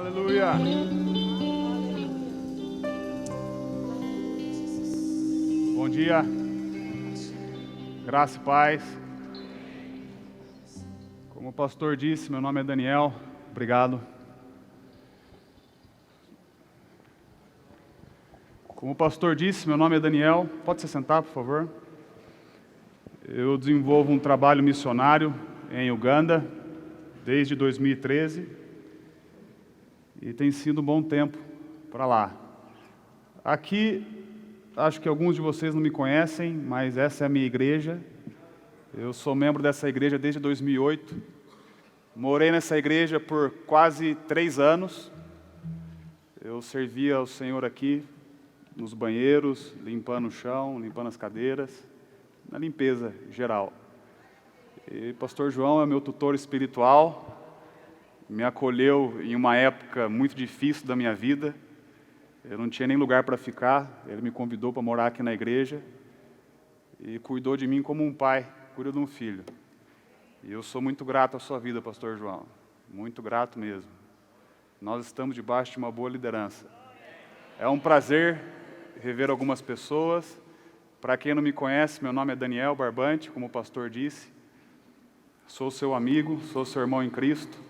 Aleluia. Bom dia. Graça e paz. Como o pastor disse, meu nome é Daniel. Obrigado. Como o pastor disse, meu nome é Daniel. Pode se sentar, por favor. Eu desenvolvo um trabalho missionário em Uganda desde 2013. E tem sido um bom tempo para lá. Aqui, acho que alguns de vocês não me conhecem, mas essa é a minha igreja. Eu sou membro dessa igreja desde 2008. Morei nessa igreja por quase 3 anos. Eu servia ao Senhor aqui, nos banheiros, limpando o chão, limpando as cadeiras, na limpeza geral. E pastor João é meu tutor espiritual. Me acolheu em uma época muito difícil da minha vida. Eu não tinha nem lugar para ficar. Ele me convidou para morar aqui na igreja e cuidou de mim como um pai cuida de um filho. E eu sou muito grato à sua vida, pastor João. Muito grato mesmo. Nós estamos debaixo de uma boa liderança. É um prazer rever algumas pessoas. Para quem não me conhece, meu nome é Daniel Barbante, como o pastor disse. Sou seu amigo, sou seu irmão em Cristo.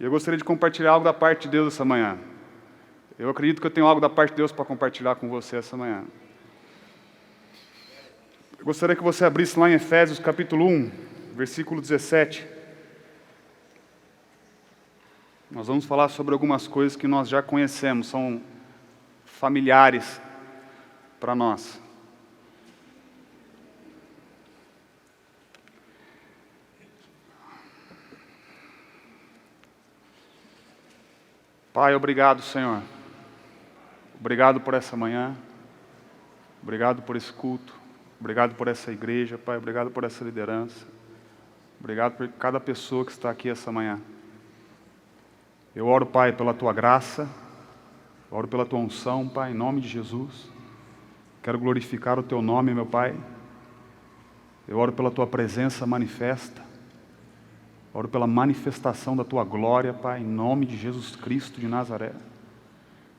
E eu gostaria de compartilhar algo da parte de Deus essa manhã. Eu acredito que eu tenho algo da parte de Deus para compartilhar com você essa manhã. Eu gostaria que você abrisse lá em Efésios capítulo 1, versículo 17. Nós vamos falar sobre algumas coisas que nós já conhecemos, são familiares para nós. Pai, obrigado, Senhor. Obrigado por essa manhã. Obrigado por esse culto. Obrigado por essa igreja, Pai. Obrigado por essa liderança. Obrigado por cada pessoa que está aqui essa manhã. Eu oro, Pai, pela Tua graça. Oro pela Tua unção, Pai, em nome de Jesus. Quero glorificar o Teu nome, meu Pai. Eu oro pela Tua presença manifesta. Oro pela manifestação da Tua glória, Pai, em nome de Jesus Cristo de Nazaré.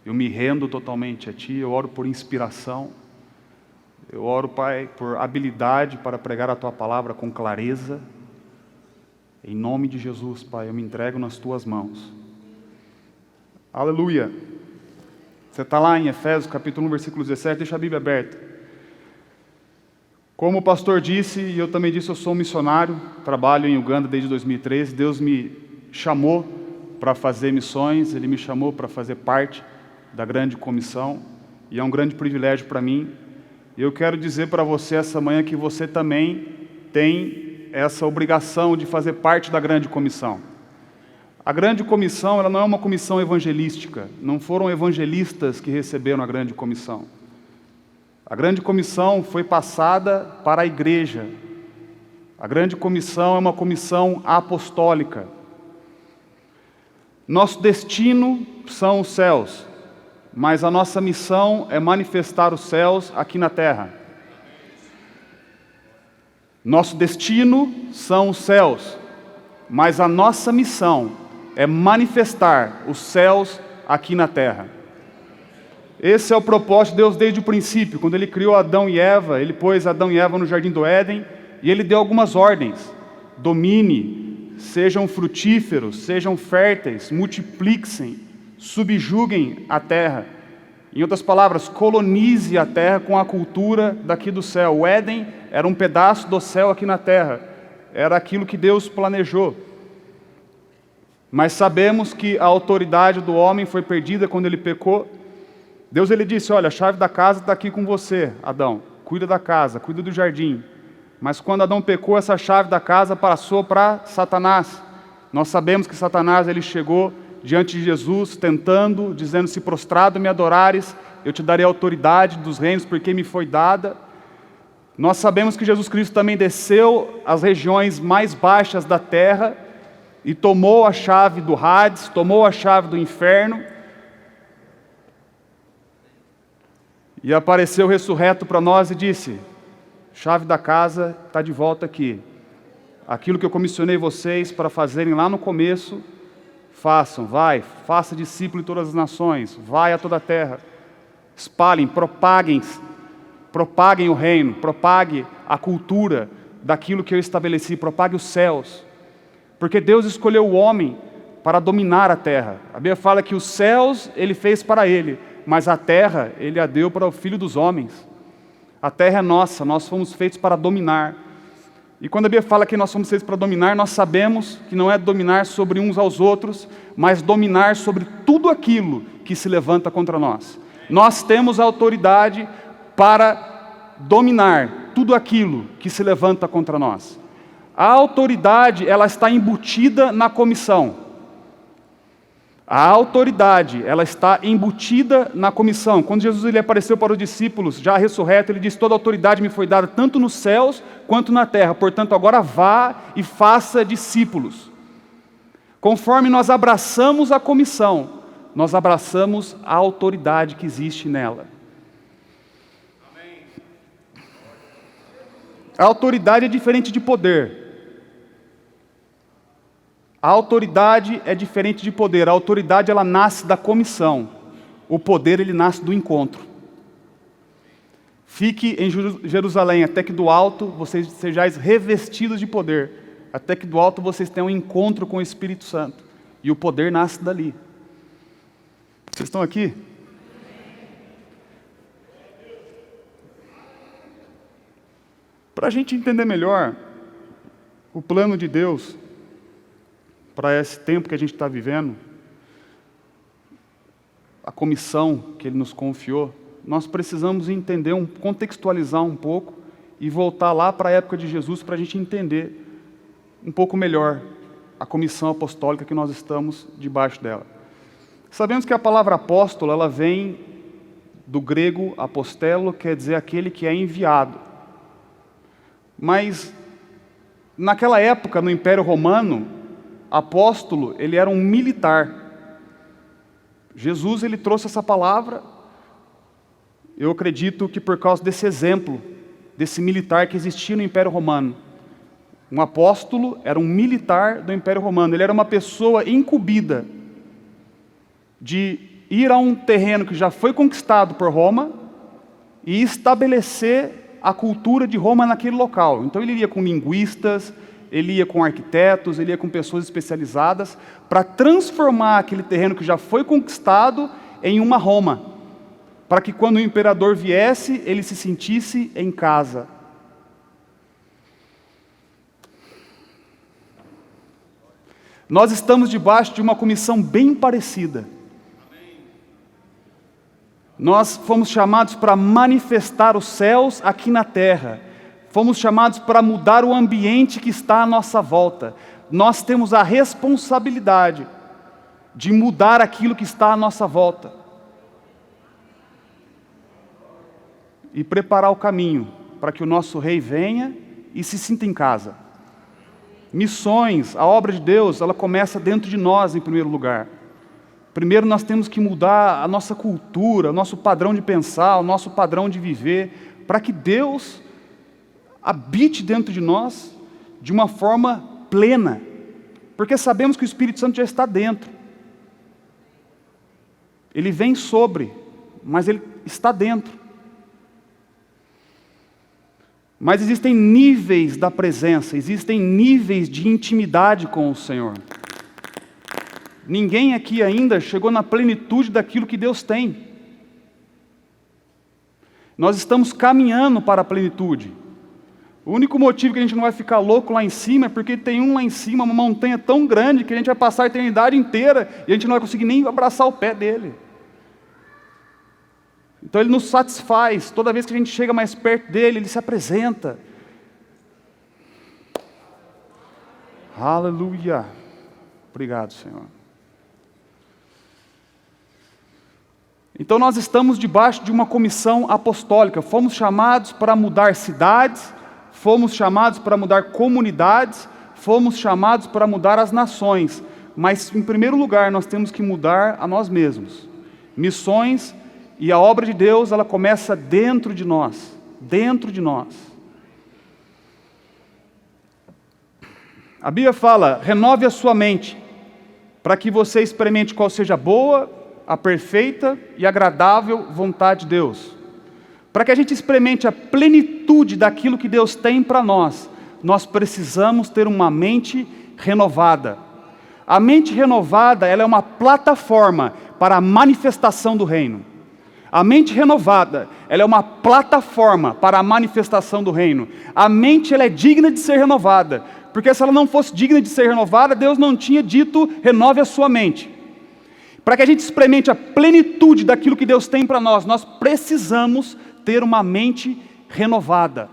Eu me rendo totalmente a Ti, eu oro por inspiração. Eu oro, Pai, por habilidade para pregar a Tua palavra com clareza. Em nome de Jesus, Pai, eu me entrego nas Tuas mãos. Aleluia. Você está lá em Efésios capítulo 1, versículo 17, deixa a Bíblia aberta. Como o pastor disse, e eu também disse, eu sou um missionário, trabalho em Uganda desde 2013. Deus me chamou para fazer missões, Ele me chamou para fazer parte da grande comissão, e é um grande privilégio para mim. E eu quero dizer para você essa manhã que você também tem essa obrigação de fazer parte da grande comissão. A grande comissão, ela não é uma comissão evangelística, não foram evangelistas que receberam a grande comissão. A grande comissão foi passada para a igreja. A grande comissão é uma comissão apostólica. Nosso destino são os céus, mas a nossa missão é manifestar os céus aqui na terra. Nosso destino são os céus, mas a nossa missão é manifestar os céus aqui na terra. Esse é o propósito de Deus desde o princípio. Quando Ele criou Adão e Eva, Ele pôs Adão e Eva no jardim do Éden e Ele deu algumas ordens. Domine, sejam frutíferos, sejam férteis, multipliquem, subjuguem a terra. Em outras palavras, colonize a terra com a cultura daqui do céu. O Éden era um pedaço do céu aqui na terra. Era aquilo que Deus planejou. Mas sabemos que a autoridade do homem foi perdida quando ele pecou. Deus ele disse, olha, a chave da casa está aqui com você, Adão. Cuida da casa, cuida do jardim. Mas quando Adão pecou, essa chave da casa passou para Satanás. Nós sabemos que Satanás ele chegou diante de Jesus, tentando, dizendo, se prostrado me adorares, eu te darei a autoridade dos reinos, porque me foi dada. Nós sabemos que Jesus Cristo também desceu às regiões mais baixas da terra e tomou a chave do Hades, tomou a chave do inferno, e apareceu ressurreto para nós e disse, chave da casa está de volta aqui. Aquilo que eu comissionei vocês para fazerem lá no começo, faça discípulo de todas as nações, vai a toda a terra, espalhem, propaguem o reino, propague a cultura daquilo que eu estabeleci, propague os céus, porque Deus escolheu o homem para dominar a terra. A Bíblia fala que os céus Ele fez para Ele, mas a terra Ele a deu para o Filho dos homens. A terra é nossa, nós fomos feitos para dominar. E quando a Bíblia fala que nós somos feitos para dominar, nós sabemos que não é dominar sobre uns aos outros, mas dominar sobre tudo aquilo que se levanta contra nós. Nós temos a autoridade para dominar tudo aquilo que se levanta contra nós. A autoridade, ela está embutida na comissão. A autoridade, ela está embutida na comissão. Quando Jesus ele apareceu para os discípulos, já ressurreto, ele disse: toda autoridade me foi dada tanto nos céus quanto na terra. Portanto, agora vá e faça discípulos. Conforme nós abraçamos a comissão, nós abraçamos a autoridade que existe nela. A autoridade é diferente de poder. A autoridade é diferente de poder. A autoridade, ela nasce da comissão. O poder, ele nasce do encontro. Fique em Jerusalém, até que do alto vocês sejais revestidos de poder. Até que do alto vocês tenham um encontro com o Espírito Santo. E o poder nasce dali. Vocês estão aqui? Para a gente entender melhor o plano de Deus para esse tempo que a gente está vivendo, a comissão que Ele nos confiou, nós precisamos entender, contextualizar um pouco e voltar lá para a época de Jesus para a gente entender um pouco melhor a comissão apostólica que nós estamos debaixo dela. Sabemos que a palavra apóstolo, ela vem do grego apostelo, quer dizer aquele que é enviado. Mas, naquela época, no Império Romano, apóstolo, ele era um militar. Jesus, ele trouxe essa palavra, eu acredito que por causa desse exemplo, desse militar que existia no Império Romano. Um apóstolo era um militar do Império Romano, ele era uma pessoa incumbida de ir a um terreno que já foi conquistado por Roma e estabelecer a cultura de Roma naquele local. Então ele ia com linguistas, ele ia com arquitetos, ele ia com pessoas especializadas para transformar aquele terreno que já foi conquistado em uma Roma, para que quando o imperador viesse, ele se sentisse em casa. Nós estamos debaixo de uma comissão bem parecida. Nós fomos chamados para manifestar os céus aqui na terra. Fomos chamados para mudar o ambiente que está à nossa volta. Nós temos a responsabilidade de mudar aquilo que está à nossa volta. E preparar o caminho para que o nosso rei venha e se sinta em casa. Missões, a obra de Deus, ela começa dentro de nós em primeiro lugar. Primeiro nós temos que mudar a nossa cultura, o nosso padrão de pensar, o nosso padrão de viver, para que Deus habite dentro de nós de uma forma plena, porque sabemos que o Espírito Santo já está dentro. Ele vem sobre, mas ele está dentro. Mas existem níveis da presença, existem níveis de intimidade com o Senhor. Ninguém aqui ainda chegou na plenitude daquilo que Deus tem. Nós estamos caminhando para a plenitude. O único motivo que a gente não vai ficar louco lá em cima é porque tem lá em cima, uma montanha tão grande que a gente vai passar a eternidade inteira e a gente não vai conseguir nem abraçar o pé dele. Então ele nos satisfaz, toda vez que a gente chega mais perto dele, ele se apresenta. Aleluia. Obrigado, Senhor. Então nós estamos debaixo de uma comissão apostólica. Fomos chamados para mudar cidades, fomos chamados para mudar comunidades, fomos chamados para mudar as nações. Mas, em primeiro lugar, nós temos que mudar a nós mesmos. Missões e a obra de Deus, ela começa dentro de nós. Dentro de nós. A Bíblia fala, renove a sua mente. para que você experimente qual seja a boa, a perfeita e agradável vontade de Deus. Para que a gente experimente a plenitude daquilo que Deus tem para nós, nós precisamos ter uma mente renovada. A mente renovada, ela é uma plataforma para a manifestação do reino. A mente renovada, ela é uma plataforma para a manifestação do reino. A mente, ela é digna de ser renovada, porque se ela não fosse digna de ser renovada, Deus não tinha dito, renove a sua mente. Para que a gente experimente a plenitude daquilo que Deus tem para nós, nós precisamos ter uma mente renovada.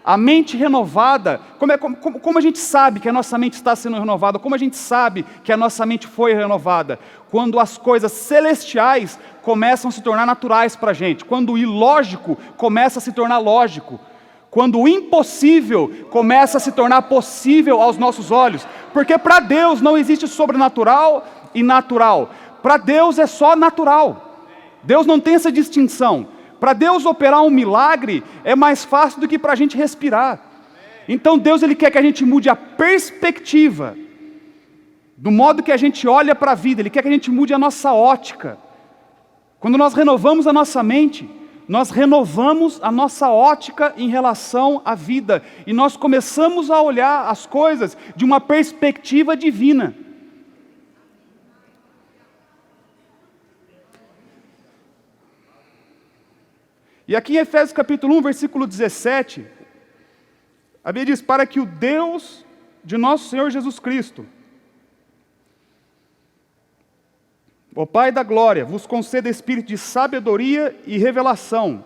A mente renovada, como a gente sabe que a nossa mente está sendo renovada? Como a gente sabe que a nossa mente foi renovada? Quando as coisas celestiais começam a se tornar naturais para a gente. Quando o ilógico começa a se tornar lógico. Quando o impossível começa a se tornar possível aos nossos olhos. Porque para Deus não existe sobrenatural e natural. Para Deus é só natural. Deus não tem essa distinção. Para Deus operar um milagre é mais fácil do que para a gente respirar. Então Deus, Ele quer que a gente mude a perspectiva, do modo que a gente olha para a vida. Ele quer que a gente mude a nossa ótica. Quando nós renovamos a nossa mente, nós renovamos a nossa ótica em relação à vida. E nós começamos a olhar as coisas de uma perspectiva divina. E aqui em Efésios capítulo 1, versículo 17, a Bíblia diz, para que o Deus de nosso Senhor Jesus Cristo, o Pai da glória, vos conceda espírito de sabedoria e revelação,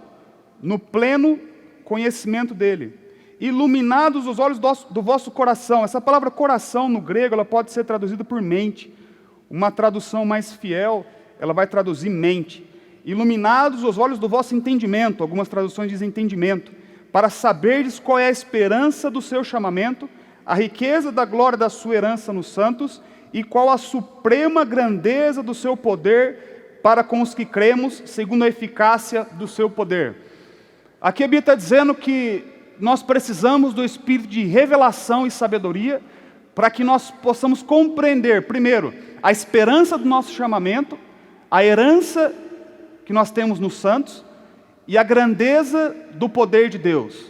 no pleno conhecimento dEle, iluminados os olhos do vosso coração. Essa palavra coração no grego, ela pode ser traduzida por mente. Uma tradução mais fiel, ela vai traduzir mente. Iluminados os olhos do vosso entendimento, algumas traduções dizem entendimento, para saberdes qual é a esperança do seu chamamento, a riqueza da glória da sua herança nos santos, e qual a suprema grandeza do seu poder para com os que cremos, segundo a eficácia do seu poder. Aqui a Bíblia está dizendo que nós precisamos do espírito de revelação e sabedoria, para que nós possamos compreender, primeiro, a esperança do nosso chamamento, a herança que nós temos nos santos e a grandeza do poder de Deus.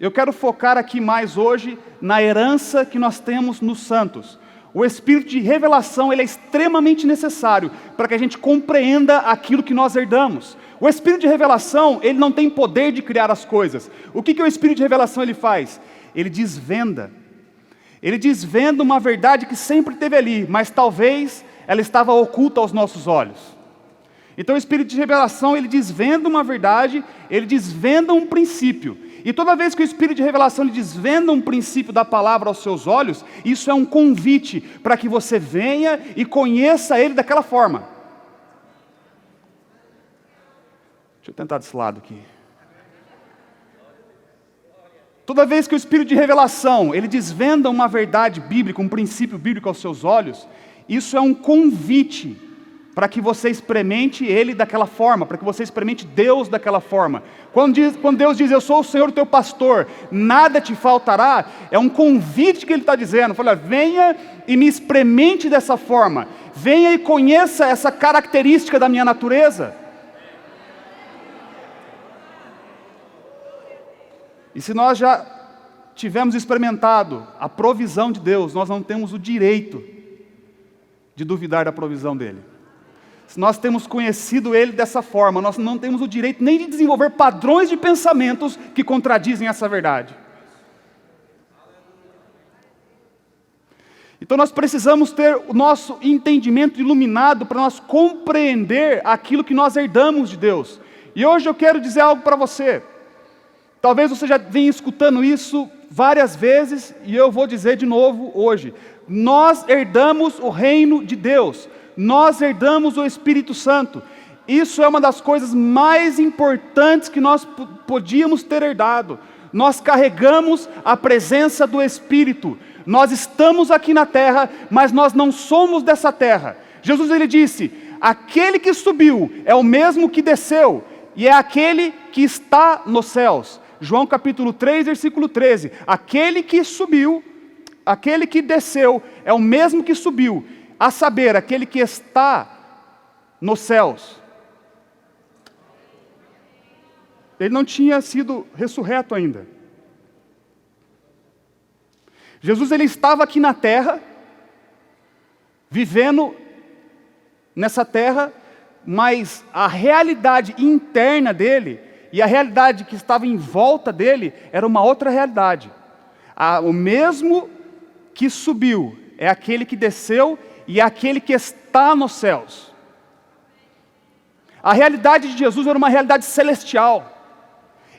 Eu quero focar aqui mais hoje na herança que nós temos nos santos. O espírito de revelação, ele é extremamente necessário para que a gente compreenda aquilo que nós herdamos. O espírito de revelação, ele não tem poder de criar as coisas. O que o espírito de revelação ele faz? Ele desvenda. Ele desvenda uma verdade que sempre esteve ali, mas talvez ela estava oculta aos nossos olhos. Então o espírito de revelação, ele desvenda uma verdade, ele desvenda um princípio. E toda vez que o espírito de revelação ele desvenda um princípio da palavra aos seus olhos, isso é um convite para que você venha e conheça ele daquela forma. Deixa eu tentar desse lado aqui. Toda vez que o espírito de revelação, ele desvenda uma verdade bíblica, um princípio bíblico aos seus olhos, isso é um convite para que você experimente Ele daquela forma, para que você experimente Deus daquela forma. Quando Deus diz, eu sou o Senhor, o teu pastor, nada te faltará, é um convite que Ele está dizendo. Fala, venha e me experimente dessa forma, venha e conheça essa característica da minha natureza. E se nós já tivermos experimentado a provisão de Deus, nós não temos o direito de duvidar da provisão dEle. Se nós temos conhecido Ele dessa forma, nós não temos o direito nem de desenvolver padrões de pensamentos que contradizem essa verdade. Então nós precisamos ter o nosso entendimento iluminado para nós compreender aquilo que nós herdamos de Deus. E hoje eu quero dizer algo para você. Talvez você já venha escutando isso várias vezes, e eu vou dizer de novo hoje. Nós herdamos o reino de Deus. Nós herdamos o Espírito Santo. Isso é uma das coisas mais importantes que nós podíamos ter herdado. Nós carregamos a presença do Espírito. Nós estamos aqui na terra, mas nós não somos dessa terra. Jesus ele disse, aquele que subiu é o mesmo que desceu, e é aquele que está nos céus. João capítulo 3, versículo 13. Aquele que subiu, aquele que desceu, é o mesmo que subiu. a saber, aquele que está nos céus. Ele não tinha sido ressurreto ainda. Jesus, ele estava aqui na terra, vivendo nessa terra, mas a realidade interna dele e a realidade que estava em volta dele era uma outra realidade. O mesmo que subiu é aquele que desceu e é aquele que está nos céus. A realidade de Jesus era uma realidade celestial.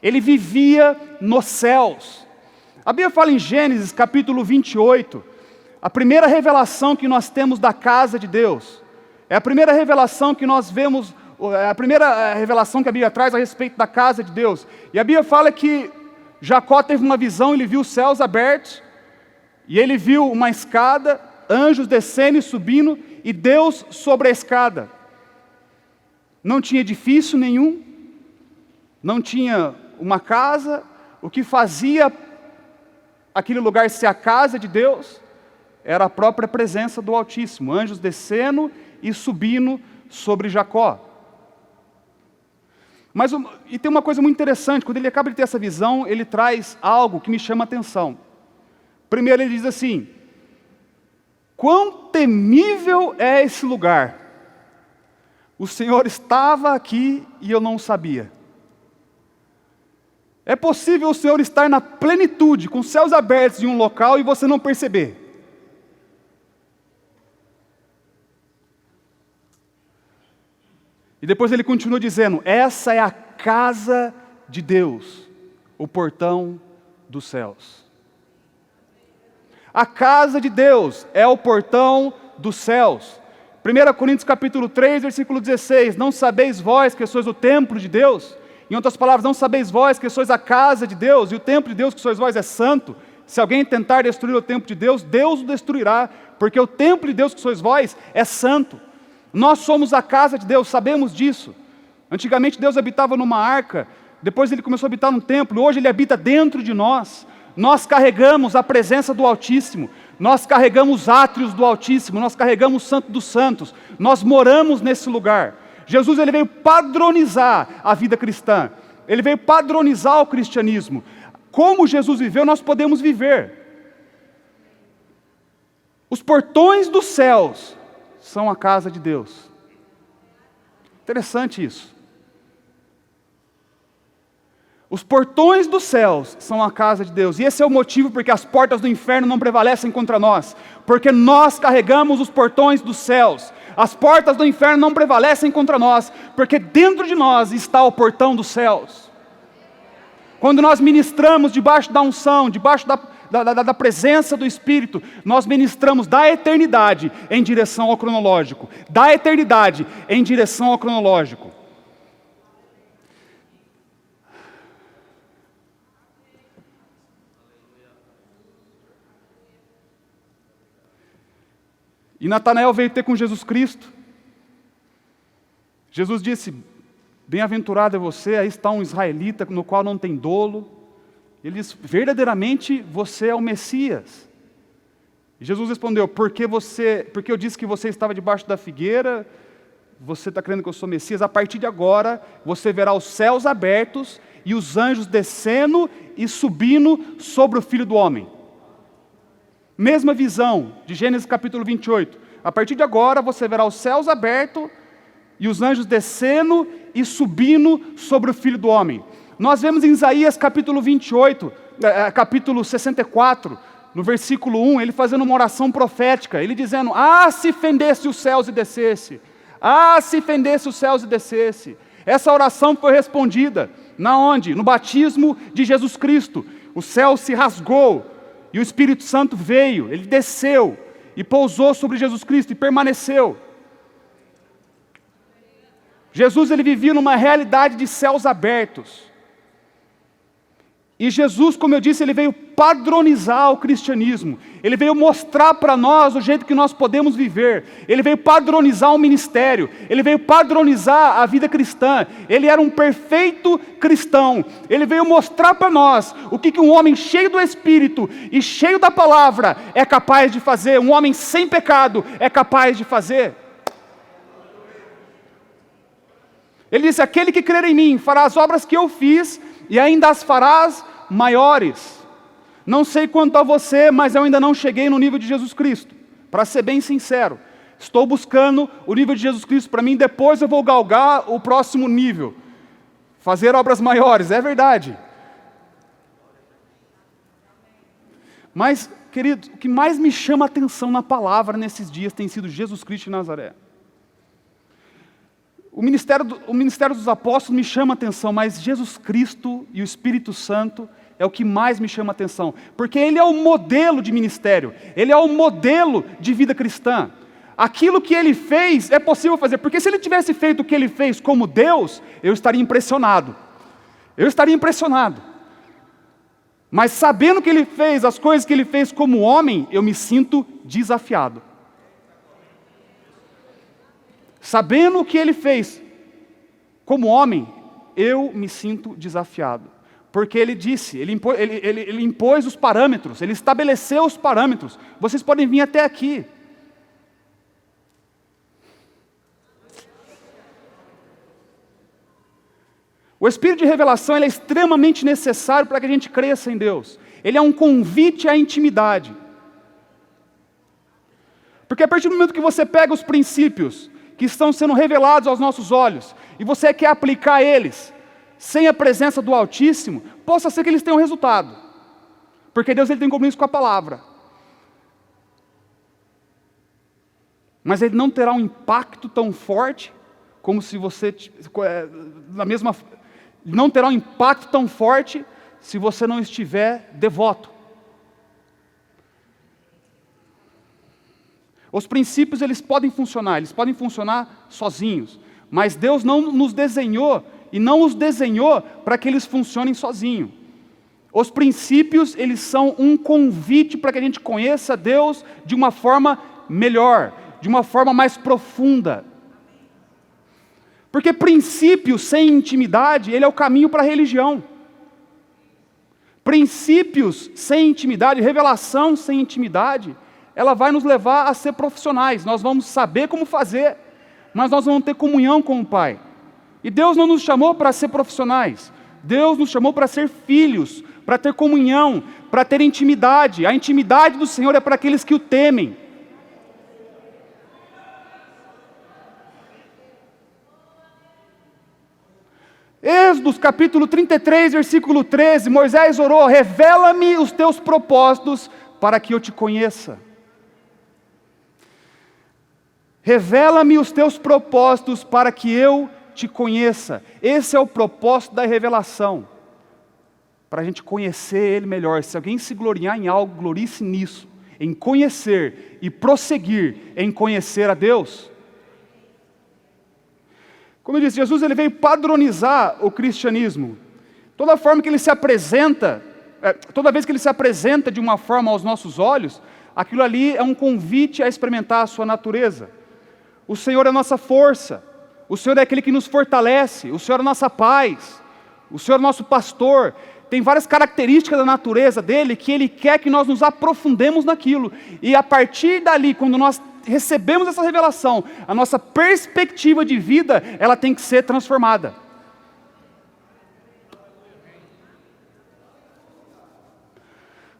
Ele vivia nos céus. A Bíblia fala em Gênesis capítulo 28, a primeira revelação que nós temos da casa de Deus. É a primeira revelação que nós vemos, é a primeira revelação que a Bíblia traz a respeito da casa de Deus. E a Bíblia fala que Jacó teve uma visão, ele viu os céus abertos, e ele viu uma escada, anjos descendo e subindo, e Deus sobre a escada. Não tinha edifício nenhum, não tinha uma casa. O que fazia aquele lugar ser a casa de Deus era a própria presença do Altíssimo, anjos descendo e subindo sobre Jacó. E tem uma coisa muito interessante, quando ele acaba de ter essa visão, ele traz algo que me chama a atenção. Primeiro ele diz assim: quão temível é esse lugar! O Senhor estava aqui e eu não sabia. É possível o Senhor estar na plenitude, com os céus abertos em um local e você não perceber. E depois ele continua dizendo: essa é a casa de Deus, o portão dos céus. A casa de Deus é o portão dos céus. 1 Coríntios capítulo 3, versículo 16, não sabeis vós que sois o templo de Deus? Em outras palavras, não sabeis vós que sois a casa de Deus, e o templo de Deus que sois vós é santo? Se alguém tentar destruir o templo de Deus, Deus o destruirá, porque o templo de Deus que sois vós é santo. Nós somos a casa de Deus, sabemos disso. Antigamente Deus habitava numa arca, depois ele começou a habitar num templo, hoje ele habita dentro de nós. Nós carregamos a presença do Altíssimo, nós carregamos os átrios do Altíssimo, nós carregamos o Santo dos Santos, nós moramos nesse lugar. Jesus, ele veio padronizar a vida cristã, ele veio padronizar o cristianismo. Como Jesus viveu, nós podemos viver. Os portões dos céus são a casa de Deus. Interessante isso. Os portões dos céus são a casa de Deus. E esse é o motivo porque as portas do inferno não prevalecem contra nós. Porque nós carregamos os portões dos céus. As portas do inferno não prevalecem contra nós, porque dentro de nós está o portão dos céus. Quando nós ministramos debaixo da unção, debaixo da presença do Espírito, nós ministramos da eternidade em direção ao cronológico. Da eternidade em direção ao cronológico. E Natanael veio ter com Jesus Cristo. Jesus disse: bem-aventurado é você, aí está um israelita no qual não tem dolo. Ele diz: verdadeiramente você é o Messias. E Jesus respondeu: porque eu disse que você estava debaixo da figueira, você está crendo que eu sou Messias? A partir de agora, você verá os céus abertos e os anjos descendo e subindo sobre o Filho do Homem. Mesma visão de Gênesis capítulo 28. A partir de agora você verá os céus abertos e os anjos descendo e subindo sobre o Filho do Homem. Nós vemos em Isaías capítulo 28, capítulo 64, no versículo 1, ele fazendo uma oração profética, ele dizendo: ah, se fendesse os céus e descesse, ah, se fendesse os céus e descesse. Essa oração foi respondida, na onde? No batismo de Jesus Cristo. O céu se rasgou, e o Espírito Santo veio, ele desceu e pousou sobre Jesus Cristo e permaneceu. Jesus, ele vivia numa realidade de céus abertos. E Jesus, como eu disse, ele veio padronizar o cristianismo. Ele veio mostrar para nós o jeito que nós podemos viver. Ele veio padronizar o ministério. Ele veio padronizar a vida cristã. Ele era um perfeito cristão. Ele veio mostrar para nós o que um homem cheio do Espírito e cheio da palavra é capaz de fazer. Um homem sem pecado é capaz de fazer. Ele disse: aquele que crer em mim fará as obras que eu fiz e ainda as farás maiores. Não sei quanto a você, mas eu ainda não cheguei no nível de Jesus Cristo. Para ser bem sincero, estou buscando o nível de Jesus Cristo para mim, depois eu vou galgar o próximo nível. Fazer obras maiores, é verdade. Mas, queridos, o que mais me chama a atenção na palavra nesses dias tem sido Jesus Cristo de Nazaré. O ministério dos apóstolos me chama a atenção, mas Jesus Cristo e o Espírito Santo é o que mais me chama a atenção, porque Ele é o modelo de ministério, Ele é o modelo de vida cristã. Aquilo que Ele fez é possível fazer, porque se Ele tivesse feito o que Ele fez como Deus, eu estaria impressionado. Mas sabendo que Ele fez, as coisas que Ele fez como homem, eu me sinto desafiado. Sabendo o que Ele fez como homem, eu me sinto desafiado. Porque Ele disse, Ele impôs os parâmetros, Ele estabeleceu os parâmetros. Vocês podem vir até aqui. O Espírito de revelação ele é extremamente necessário para que a gente cresça em Deus. Ele é um convite à intimidade. Porque a partir do momento que você pega os princípios que estão sendo revelados aos nossos olhos, e você quer aplicar eles, sem a presença do Altíssimo, possa ser que eles tenham resultado. Porque Deus ele tem compromisso com a palavra. Mas ele não terá um impacto tão forte, como se você, não terá um impacto tão forte, se você não estiver devoto. Os princípios eles podem funcionar sozinhos, mas Deus não nos desenhou e não os desenhou para que eles funcionem sozinhos. Os princípios eles são um convite para que a gente conheça Deus de uma forma melhor, de uma forma mais profunda. Porque princípio sem intimidade, ele é o caminho para a religião. Princípios sem intimidade, revelação sem intimidade, ela vai nos levar a ser profissionais. Nós vamos saber como fazer, mas nós vamos ter comunhão com o Pai. E Deus não nos chamou para ser profissionais. Deus nos chamou para ser filhos, para ter comunhão, para ter intimidade. A intimidade do Senhor é para aqueles que o temem. Êxodo capítulo 33, versículo 13, Moisés orou: revela-me os teus propósitos para que eu te conheça. Revela-me os teus propósitos para que eu te conheça. Esse é o propósito da revelação, para a gente conhecer Ele melhor. Se alguém se gloriar em algo, glorie-se nisso, em conhecer e prosseguir em conhecer a Deus. Como eu disse, Jesus ele veio padronizar o cristianismo. Toda forma que ele se apresenta, toda vez que ele se apresenta de uma forma aos nossos olhos, aquilo ali é um convite a experimentar a sua natureza. O Senhor é a nossa força, o Senhor é aquele que nos fortalece, o Senhor é a nossa paz, o Senhor é o nosso pastor. Tem várias características da natureza dele que Ele quer que nós nos aprofundemos naquilo. E a partir dali, quando nós recebemos essa revelação, a nossa perspectiva de vida, ela tem que ser transformada.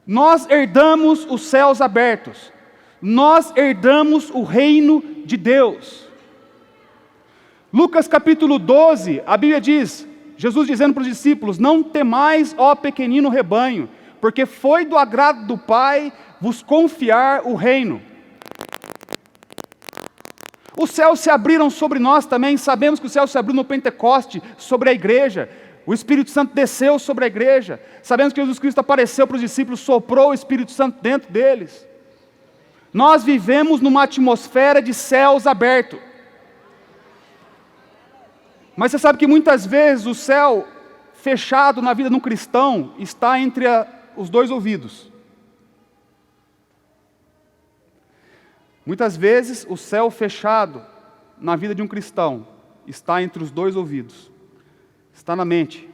Nós herdamos os céus abertos. Nós herdamos o reino de Deus. Lucas capítulo 12, a Bíblia diz, Jesus dizendo para os discípulos: não temais, ó pequenino rebanho, porque foi do agrado do Pai vos confiar o reino. Os céus se abriram sobre nós também, sabemos que o céu se abriu no Pentecoste, sobre a igreja. O Espírito Santo desceu sobre a igreja. Sabemos que Jesus Cristo apareceu para os discípulos, soprou o Espírito Santo dentro deles. Nós vivemos numa atmosfera de céus abertos. Mas você sabe que muitas vezes o céu fechado na vida de um cristão está entre os dois ouvidos. Muitas vezes o céu fechado na vida de um cristão está entre os dois ouvidos, está na mente.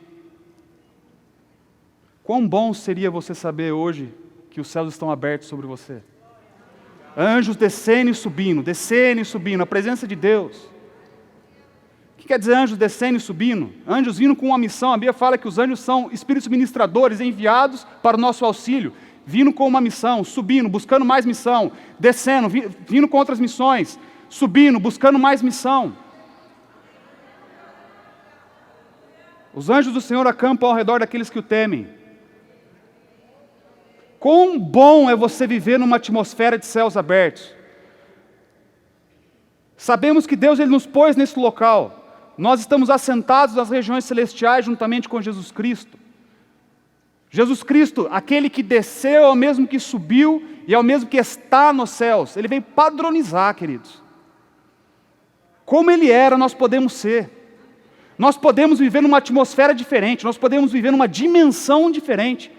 Quão bom seria você saber hoje que os céus estão abertos sobre você. Anjos descendo e subindo, a presença de Deus. O que quer dizer anjos descendo e subindo? Anjos vindo com uma missão. A Bíblia fala que os anjos são espíritos ministradores enviados para o nosso auxílio, vindo com uma missão, subindo, buscando mais missão, descendo, vindo com outras missões, subindo, buscando mais missão. Os anjos do Senhor acampam ao redor daqueles que o temem. Quão bom é você viver numa atmosfera de céus abertos. Sabemos que Deus ele nos pôs nesse local. Nós estamos assentados nas regiões celestiais juntamente com Jesus Cristo. Jesus Cristo, aquele que desceu, é o mesmo que subiu e é o mesmo que está nos céus. Ele veio padronizar, queridos. Como Ele era, nós podemos ser. Nós podemos viver numa atmosfera diferente, nós podemos viver numa dimensão diferente.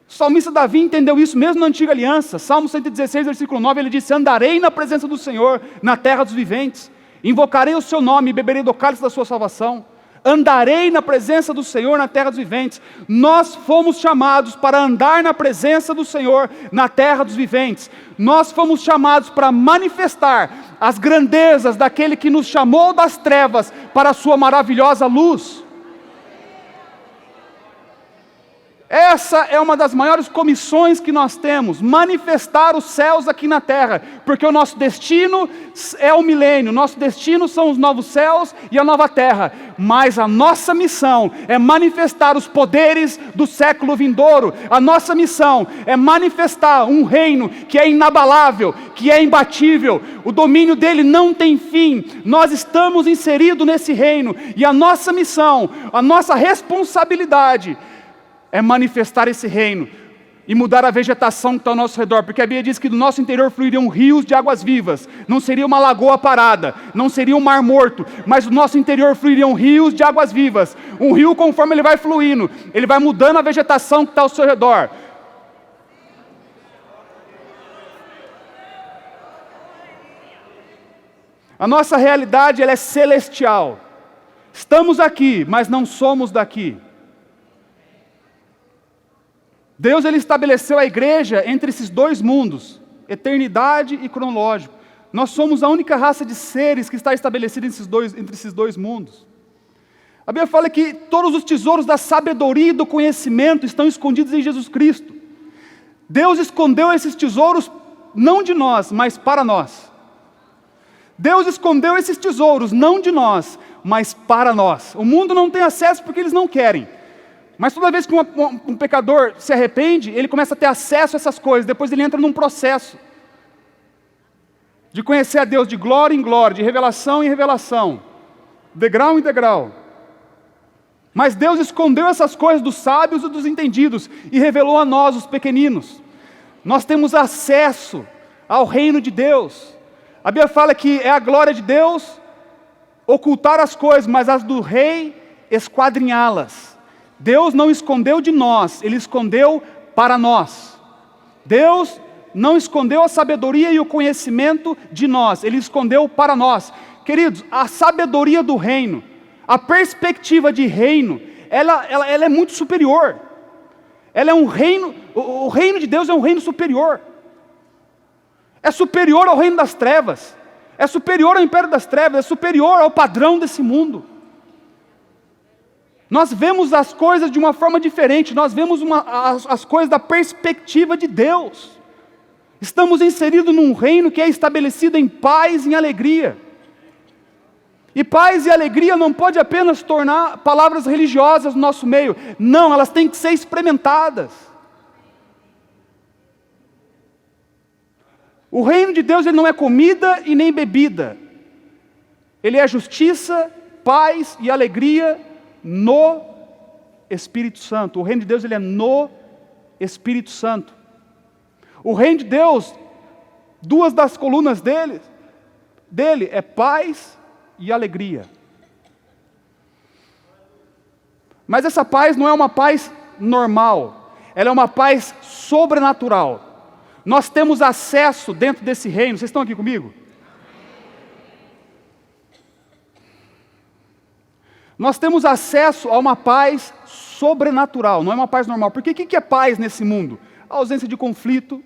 O salmista Davi entendeu isso mesmo na antiga aliança. Salmo 116, versículo 9, ele disse: andarei na presença do Senhor, na terra dos viventes. Invocarei o seu nome e beberei do cálice da sua salvação. Andarei na presença do Senhor, na terra dos viventes. Nós fomos chamados para andar na presença do Senhor, na terra dos viventes. Nós fomos chamados para manifestar as grandezas daquele que nos chamou das trevas para a sua maravilhosa luz. Essa é uma das maiores comissões que nós temos, manifestar os céus aqui na terra, porque o nosso destino é o milênio, nosso destino são os novos céus e a nova terra, mas a nossa missão é manifestar os poderes do século vindouro. A nossa missão é manifestar um reino que é inabalável, que é imbatível, o domínio dele não tem fim. Nós estamos inseridos nesse reino, e a nossa missão, a nossa responsabilidade é manifestar esse reino e mudar a vegetação que está ao nosso redor, porque a Bíblia diz que do nosso interior fluiriam rios de águas vivas. Não seria uma lagoa parada, não seria um mar morto, mas do nosso interior fluiriam rios de águas vivas. Um rio, conforme ele vai fluindo, ele vai mudando a vegetação que está ao seu redor. A nossa realidade ela é celestial. Estamos aqui, mas não somos daqui. Deus ele estabeleceu a igreja entre esses dois mundos, eternidade e cronológico. Nós somos a única raça de seres que está estabelecida entre esses dois mundos. A Bíblia fala que todos os tesouros da sabedoria e do conhecimento estão escondidos em Jesus Cristo. Deus escondeu esses tesouros não de nós, mas para nós. Deus escondeu esses tesouros não de nós, mas para nós. O mundo não tem acesso porque eles não querem. Mas toda vez que um pecador se arrepende, ele começa a ter acesso a essas coisas. Depois ele entra num processo de conhecer a Deus de glória em glória, de revelação em revelação, degrau em degrau. Mas Deus escondeu essas coisas dos sábios e dos entendidos e revelou a nós, os pequeninos. Nós temos acesso ao reino de Deus. A Bíblia fala que é a glória de Deus ocultar as coisas, mas as do rei esquadrinhá-las. Deus não escondeu de nós, Ele escondeu para nós. Deus não escondeu a sabedoria e o conhecimento de nós, Ele escondeu para nós. Queridos, a sabedoria do reino, a perspectiva de reino, ela é muito superior. Ela é um reino, o reino de Deus é um reino superior. É superior ao reino das trevas, é superior ao império das trevas, é superior ao padrão desse mundo. Nós vemos as coisas de uma forma diferente, nós vemos as coisas da perspectiva de Deus. Estamos inseridos num reino que é estabelecido em paz e em alegria. E paz e alegria não pode apenas tornar palavras religiosas no nosso meio. Não, elas têm que ser experimentadas. O reino de Deus ele não é comida e nem bebida. Ele é justiça, paz e alegria no Espírito Santo. O reino de Deus ele é no Espírito Santo. O reino de Deus, duas das colunas dele é paz e alegria. Mas essa paz não é uma paz normal, ela é uma paz sobrenatural. Nós temos acesso dentro desse reino, vocês estão aqui comigo? Nós temos acesso a uma paz sobrenatural, não é uma paz normal. Porque o que é paz nesse mundo? A ausência de conflito,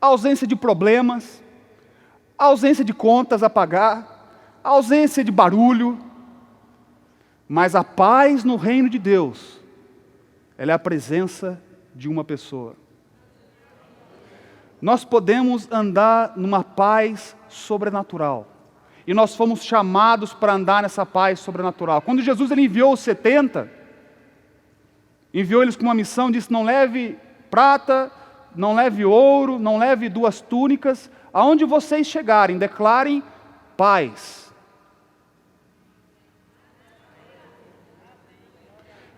a ausência de problemas, a ausência de contas a pagar, a ausência de barulho. Mas a paz no reino de Deus, ela é a presença de uma pessoa. Nós podemos andar numa paz sobrenatural. E nós fomos chamados para andar nessa paz sobrenatural. Quando Jesus ele enviou os 70, enviou eles com uma missão, disse: não leve prata, não leve ouro, não leve 2 túnicas, aonde vocês chegarem, declarem paz.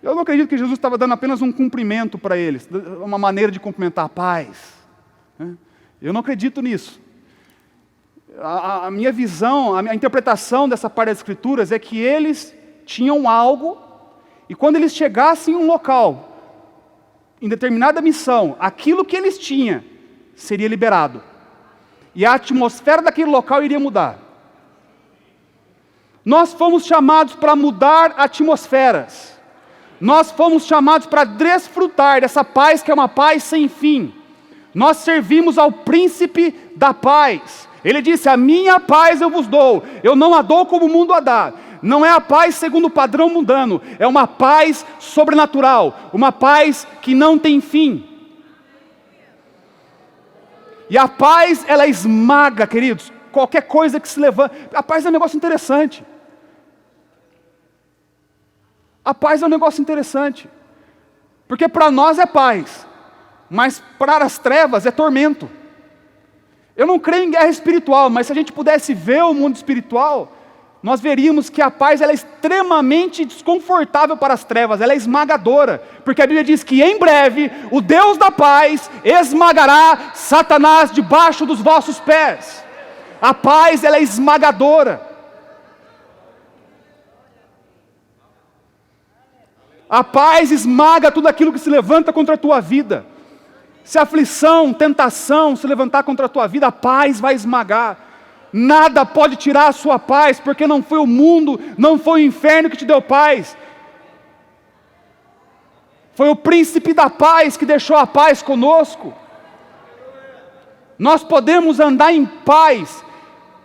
Eu não acredito que Jesus estava dando apenas um cumprimento para eles, uma maneira de cumprimentar a paz. Eu não acredito nisso. A minha visão, a minha interpretação dessa parte das Escrituras é que eles tinham algo, e quando eles chegassem em um local, em determinada missão, aquilo que eles tinham seria liberado. E a atmosfera daquele local iria mudar. Nós fomos chamados para mudar atmosferas. Nós fomos chamados para desfrutar dessa paz que é uma paz sem fim. Nós servimos ao príncipe da paz. Ele disse: a minha paz eu vos dou, eu não a dou como o mundo a dá. Não é a paz segundo o padrão mundano, é uma paz sobrenatural, uma paz que não tem fim. E a paz, ela esmaga, queridos, qualquer coisa que se levanta. A paz é um negócio interessante. A paz é um negócio interessante, porque para nós é paz, mas para as trevas é tormento. Eu não creio em guerra espiritual, mas se a gente pudesse ver o mundo espiritual, nós veríamos que a paz ela é extremamente desconfortável para as trevas, ela é esmagadora, porque a Bíblia diz que em breve o Deus da paz esmagará Satanás debaixo dos vossos pés. A paz ela é esmagadora. A paz esmaga tudo aquilo que se levanta contra a tua vida. Se aflição, tentação se levantar contra a tua vida, a paz vai esmagar. Nada pode tirar a sua paz, porque não foi o mundo, não foi o inferno que te deu paz. Foi o príncipe da paz que deixou a paz conosco. Nós podemos andar em paz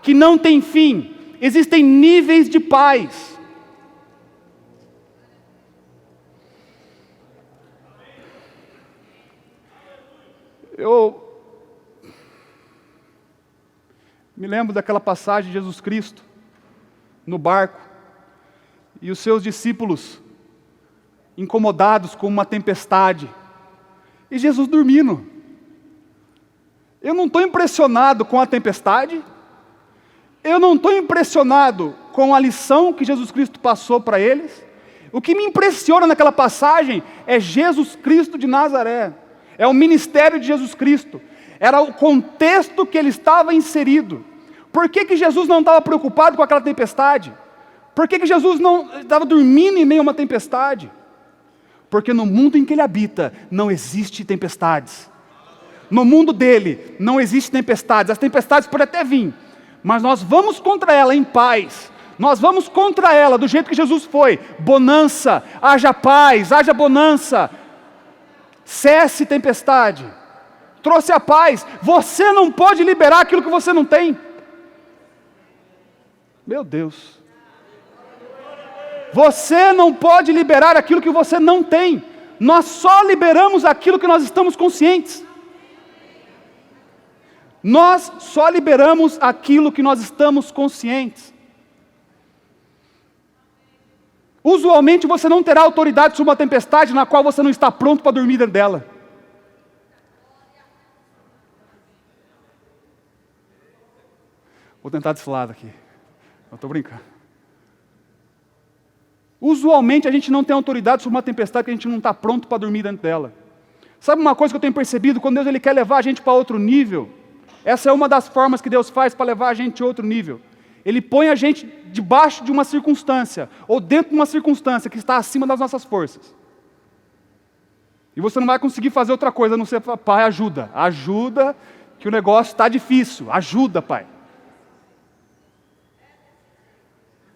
que não tem fim. Existem níveis de paz. Eu me lembro daquela passagem de Jesus Cristo no barco e os seus discípulos incomodados com uma tempestade e Jesus dormindo. Eu não estou impressionado com a tempestade, eu não estou impressionado com a lição que Jesus Cristo passou para eles. O que me impressiona naquela passagem é Jesus Cristo de Nazaré. É o ministério de Jesus Cristo. Era o contexto que ele estava inserido. Por que Jesus não estava preocupado com aquela tempestade? Por que Jesus não estava dormindo em meio a uma tempestade? Porque no mundo em que ele habita, não existe tempestades. No mundo dele, não existe tempestades. As tempestades podem até vir, mas nós vamos contra ela em paz. Nós vamos contra ela do jeito que Jesus foi. Bonança, haja paz, haja bonança. Cesse tempestade, trouxe a paz. Você não pode liberar aquilo que você não tem. Meu Deus. Você não pode liberar aquilo que você não tem. Nós só liberamos aquilo que nós estamos conscientes. Nós só liberamos aquilo que nós estamos conscientes. Usualmente você não terá autoridade sobre uma tempestade na qual você não está pronto para dormir dentro dela. Vou tentar desse lado aqui. Eu estou brincando. Usualmente a gente não tem autoridade sobre uma tempestade que a gente não está pronto para dormir dentro dela. Sabe uma coisa que eu tenho percebido? Quando Deus ele quer levar a gente para outro nível, essa é uma das formas que Deus faz para levar a gente a outro nível. Ele põe a gente debaixo de uma circunstância, ou dentro de uma circunstância que está acima das nossas forças. E você não vai conseguir fazer outra coisa a não ser falar: Pai, ajuda. Ajuda, que o negócio está difícil. Ajuda, Pai.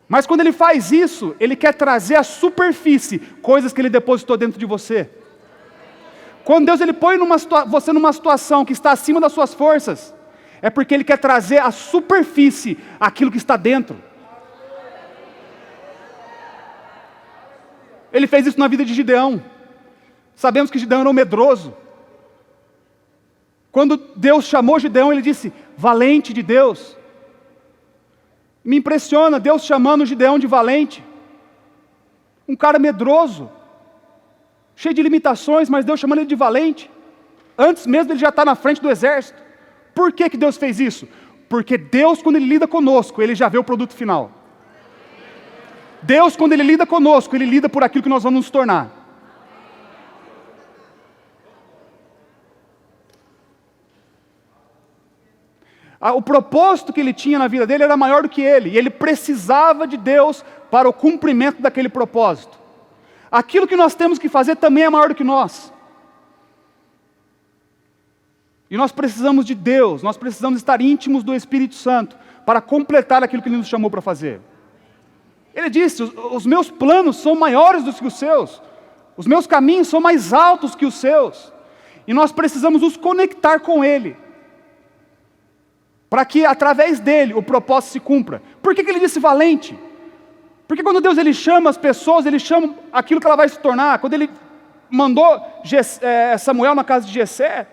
Mas quando ele faz isso, ele quer trazer à superfície coisas que ele depositou dentro de você. Quando Deus ele põe você numa situação que está acima das suas forças, é porque ele quer trazer à superfície aquilo que está dentro. Ele fez isso na vida de Gideão. Sabemos que Gideão era um medroso. Quando Deus chamou Gideão, ele disse: valente de Deus. Me impressiona Deus chamando Gideão de valente. Um cara medroso, cheio de limitações, mas Deus chamando ele de valente. Antes mesmo ele já está na frente do exército. Por que Deus fez isso? Porque Deus, quando ele lida conosco, ele já vê o produto final. Deus, quando ele lida conosco, ele lida por aquilo que nós vamos nos tornar. O propósito que ele tinha na vida dele era maior do que ele, e ele precisava de Deus para o cumprimento daquele propósito. Aquilo que nós temos que fazer também é maior do que nós. E nós precisamos de Deus, nós precisamos estar íntimos do Espírito Santo para completar aquilo que ele nos chamou para fazer. Ele disse: os meus planos são maiores do que os seus, os meus caminhos são mais altos que os seus, e nós precisamos nos conectar com ele, para que através dele o propósito se cumpra. Por que ele disse valente? Porque quando Deus ele chama as pessoas, ele chama aquilo que ela vai se tornar. Quando ele mandou Samuel na casa de Jessé,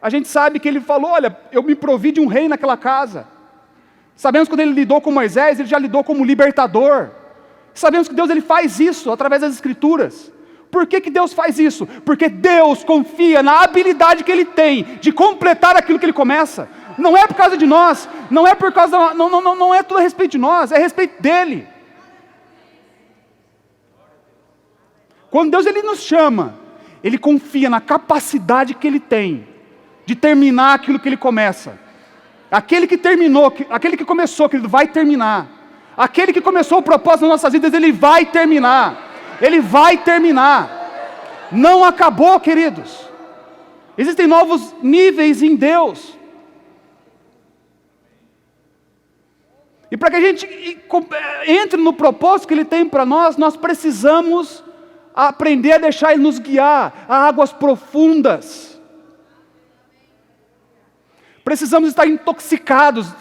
a gente sabe que ele falou: olha, eu me provi de um rei naquela casa. Sabemos que quando ele lidou com Moisés, ele já lidou como libertador. Sabemos que Deus ele faz isso através das Escrituras. Por que Deus faz isso? Porque Deus confia na habilidade que ele tem de completar aquilo que ele começa. Não é por causa de nós, não é por causa, não é tudo a respeito de nós, é a respeito dele. Quando Deus ele nos chama, ele confia na capacidade que ele tem de terminar aquilo que ele começa. Aquele que terminou, aquele que começou, querido, vai terminar. Aquele que começou o propósito das nossas vidas, ele vai terminar. Ele vai terminar. Não acabou, queridos. Existem novos níveis em Deus. E para que a gente entre no propósito que ele tem para nós, nós precisamos aprender a deixar ele nos guiar a águas profundas. Precisamos estar intoxicados,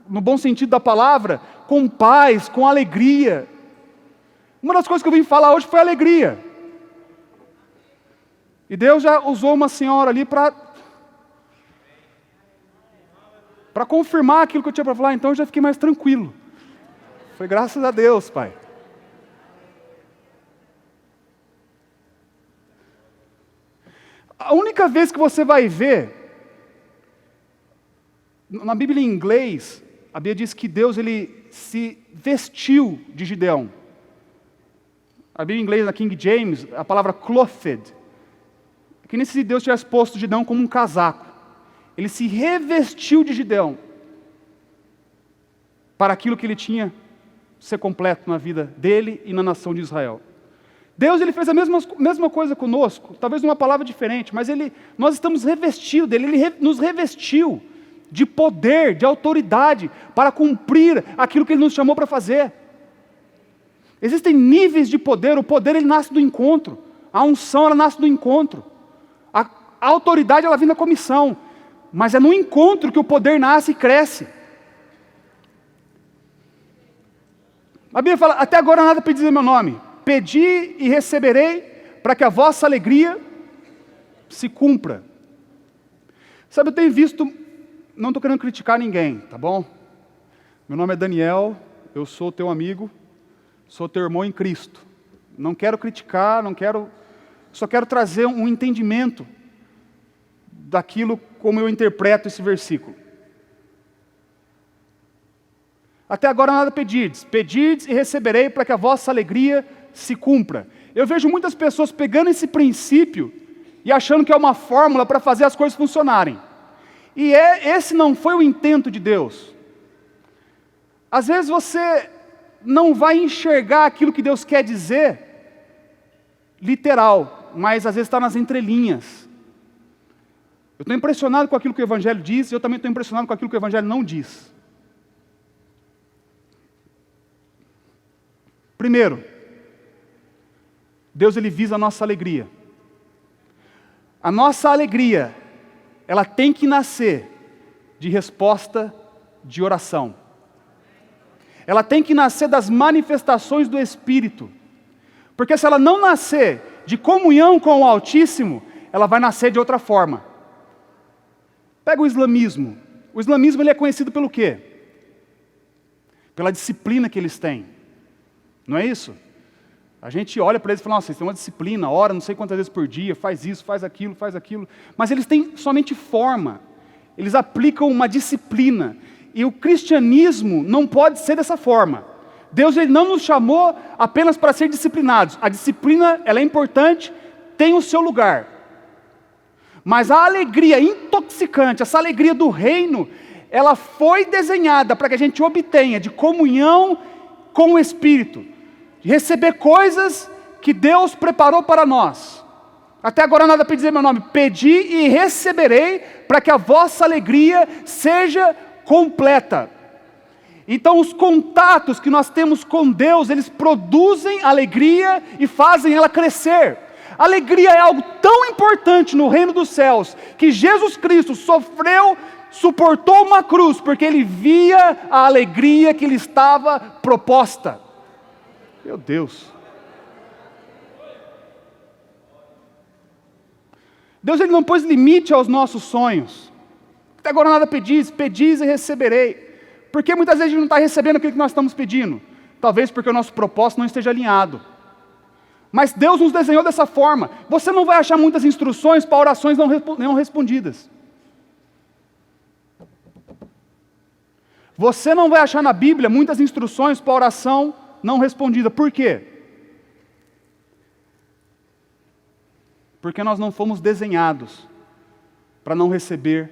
no bom sentido da palavra, com paz, com alegria. Uma das coisas que eu vim falar hoje foi alegria. E Deus já usou uma senhora ali para confirmar aquilo que eu tinha para falar, então eu já fiquei mais tranquilo. Foi graças a Deus, Pai. A única vez que você vai ver, na Bíblia em inglês, a Bíblia diz que Deus ele se vestiu de Gideão. A Bíblia em inglês, na King James, a palavra clothed, que nem se Deus tivesse posto Gideão como um casaco. Ele se revestiu de Gideão para aquilo que ele tinha ser completo na vida dele e na nação de Israel. Deus ele fez a mesma coisa conosco, talvez numa palavra diferente, mas nós estamos revestidos dele, ele nos revestiu de poder, de autoridade, para cumprir aquilo que ele nos chamou para fazer. Existem níveis de poder, o poder ele nasce do encontro, a unção ela nasce do encontro, a autoridade ela vem da comissão, mas é no encontro que o poder nasce e cresce. A Bíblia fala: até agora nada pedis em meu nome, pedi e receberei, para que a vossa alegria se cumpra. Sabe, eu tenho visto, não estou querendo criticar ninguém, tá bom? Meu nome é Daniel, eu sou teu amigo, sou teu irmão em Cristo. Não quero criticar, só quero trazer um entendimento daquilo como eu interpreto esse versículo. Até agora nada pedides e receberei, para que a vossa alegria se cumpra. Eu vejo muitas pessoas pegando esse princípio e achando que é uma fórmula para fazer as coisas funcionarem. E esse não foi o intento de Deus. Às vezes você não vai enxergar aquilo que Deus quer dizer literal, mas às vezes está nas entrelinhas. Eu estou impressionado com aquilo que o Evangelho diz, e eu também estou impressionado com aquilo que o Evangelho não diz. Primeiro, Deus ele visa a nossa alegria. A nossa alegria, ela tem que nascer de resposta de oração. Ela tem que nascer das manifestações do Espírito. Porque se ela não nascer de comunhão com o Altíssimo, ela vai nascer de outra forma. Pega o islamismo. O islamismo ele é conhecido pelo quê? Pela disciplina que eles têm. Não é isso? A gente olha para eles e fala, nossa, eles têm uma disciplina, ora não sei quantas vezes por dia, faz isso, faz aquilo. Mas eles têm somente forma. Eles aplicam uma disciplina. E o cristianismo não pode ser dessa forma. Deus ele não nos chamou apenas para ser disciplinados. A disciplina ela é importante, tem o seu lugar. Mas a alegria intoxicante, essa alegria do reino, ela foi desenhada para que a gente obtenha de comunhão com o Espírito. De receber coisas que Deus preparou para nós. Até agora nada para dizer meu nome. Pedi e receberei para que a vossa alegria seja completa. Então os contatos que nós temos com Deus, eles produzem alegria e fazem ela crescer. Alegria é algo tão importante no reino dos céus, que Jesus Cristo suportou uma cruz, porque Ele via a alegria que lhe estava proposta. Meu Deus. Deus ele não pôs limite aos nossos sonhos. Até agora nada pedis e receberei. Porque muitas vezes a gente não está recebendo aquilo que nós estamos pedindo. Talvez porque o nosso propósito não esteja alinhado. Mas Deus nos desenhou dessa forma. Você não vai achar muitas instruções para orações não respondidas. Você não vai achar na Bíblia muitas instruções para oração não respondida. Por quê? Porque nós não fomos desenhados para não receber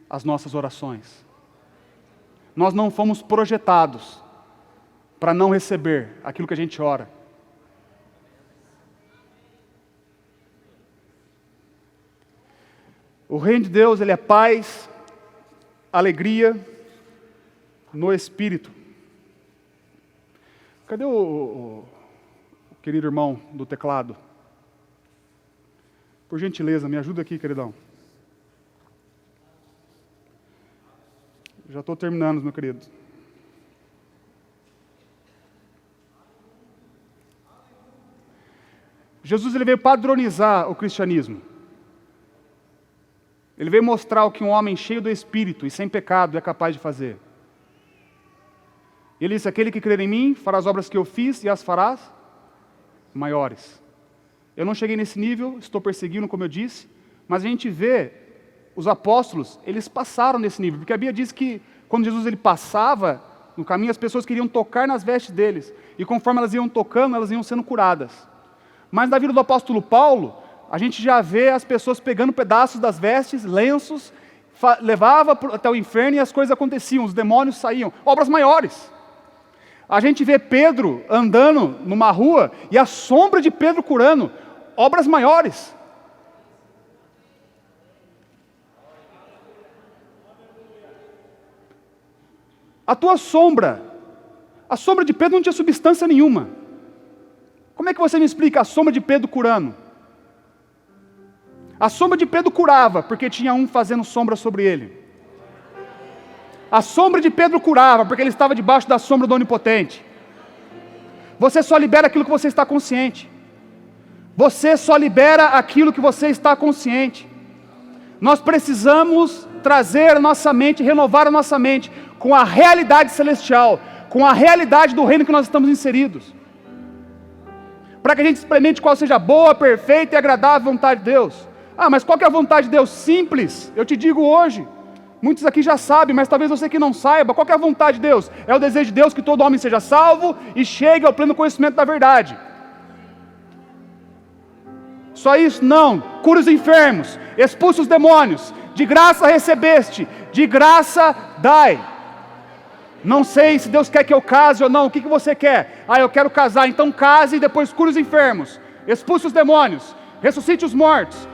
as nossas orações. Nós não fomos projetados para não receber aquilo que a gente ora. O reino de Deus, ele é paz, alegria no Espírito. Cadê o querido irmão do teclado? Por gentileza, me ajuda aqui, queridão. Já estou terminando, meu querido. Jesus ele veio padronizar o cristianismo. Ele veio mostrar o que um homem cheio do Espírito e sem pecado é capaz de fazer. Ele disse, aquele que crer em mim, fará as obras que eu fiz e as farás maiores. Eu não cheguei nesse nível, estou perseguindo, como eu disse, mas a gente vê, os apóstolos, eles passaram nesse nível, porque a Bíblia diz que quando Jesus ele passava no caminho, as pessoas queriam tocar nas vestes deles, e conforme elas iam tocando, elas iam sendo curadas. Mas na vida do apóstolo Paulo, a gente já vê as pessoas pegando pedaços das vestes, lenços, levava até o inferno e as coisas aconteciam, os demônios saíam, obras maiores. A gente vê Pedro andando numa rua e a sombra de Pedro curando, obras maiores. A tua sombra, a sombra de Pedro não tinha substância nenhuma. Como é que você me explica a sombra de Pedro curando? A sombra de Pedro curava, porque tinha um fazendo sombra sobre ele. A sombra de Pedro curava, porque ele estava debaixo da sombra do Onipotente. Você só libera aquilo que você está consciente. Você só libera aquilo que você está consciente. Nós precisamos trazer a nossa mente, renovar a nossa mente com a realidade celestial, com a realidade do reino que nós estamos inseridos. Para que a gente experimente qual seja a boa, perfeita e agradável vontade de Deus. Ah, mas qual que é a vontade de Deus? Simples, eu te digo hoje. Muitos aqui já sabem, mas talvez você que não saiba. Qual que é a vontade de Deus? É o desejo de Deus que todo homem seja salvo e chegue ao pleno conhecimento da verdade. Só isso? Não. Cura os enfermos, expulsa os demônios. De graça recebeste, de graça dai. Não sei se Deus quer que eu case ou não. O que você quer? Ah, eu quero casar. Então case e depois cura os enfermos, expulsa os demônios. ressuscite os mortos,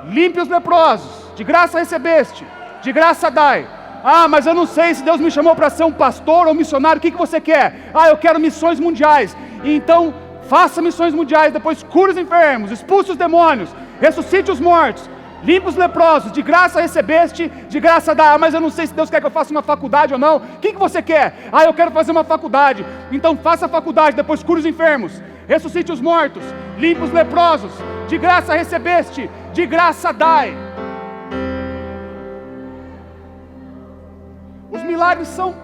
limpe os leprosos, de graça recebeste, de graça dai. Ah, mas eu não sei se Deus me chamou para ser um pastor ou missionário, o que você quer? Ah, eu quero missões mundiais. Então, faça missões mundiais, depois cure os enfermos, expulse os demônios, ressuscite os mortos, limpe os leprosos, de graça recebeste, de graça dá. Ah, mas eu não sei se Deus quer que eu faça uma faculdade ou não. O que você quer? Ah, eu quero fazer uma faculdade. Então faça a faculdade, depois cure os enfermos, ressuscite os mortos, limpe os leprosos, de graça recebeste, de graça dai. Os milagres são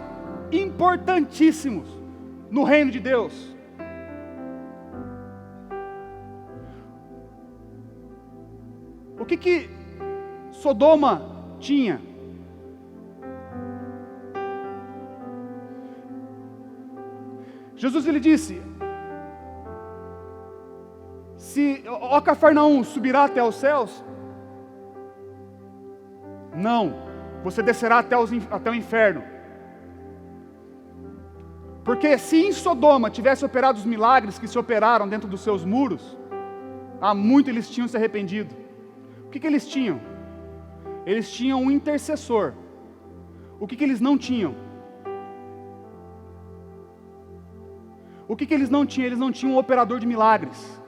importantíssimos no reino de Deus. O que Sodoma tinha? Jesus ele disse: se ó Cafarnaum subirá até os céus? Não. Você descerá até o inferno. Porque se em Sodoma tivesse operado os milagres que se operaram dentro dos seus muros, há muito eles tinham se arrependido. O que eles tinham? Eles tinham um intercessor. O que eles não tinham? O que eles não tinham? Eles não tinham um operador de milagres.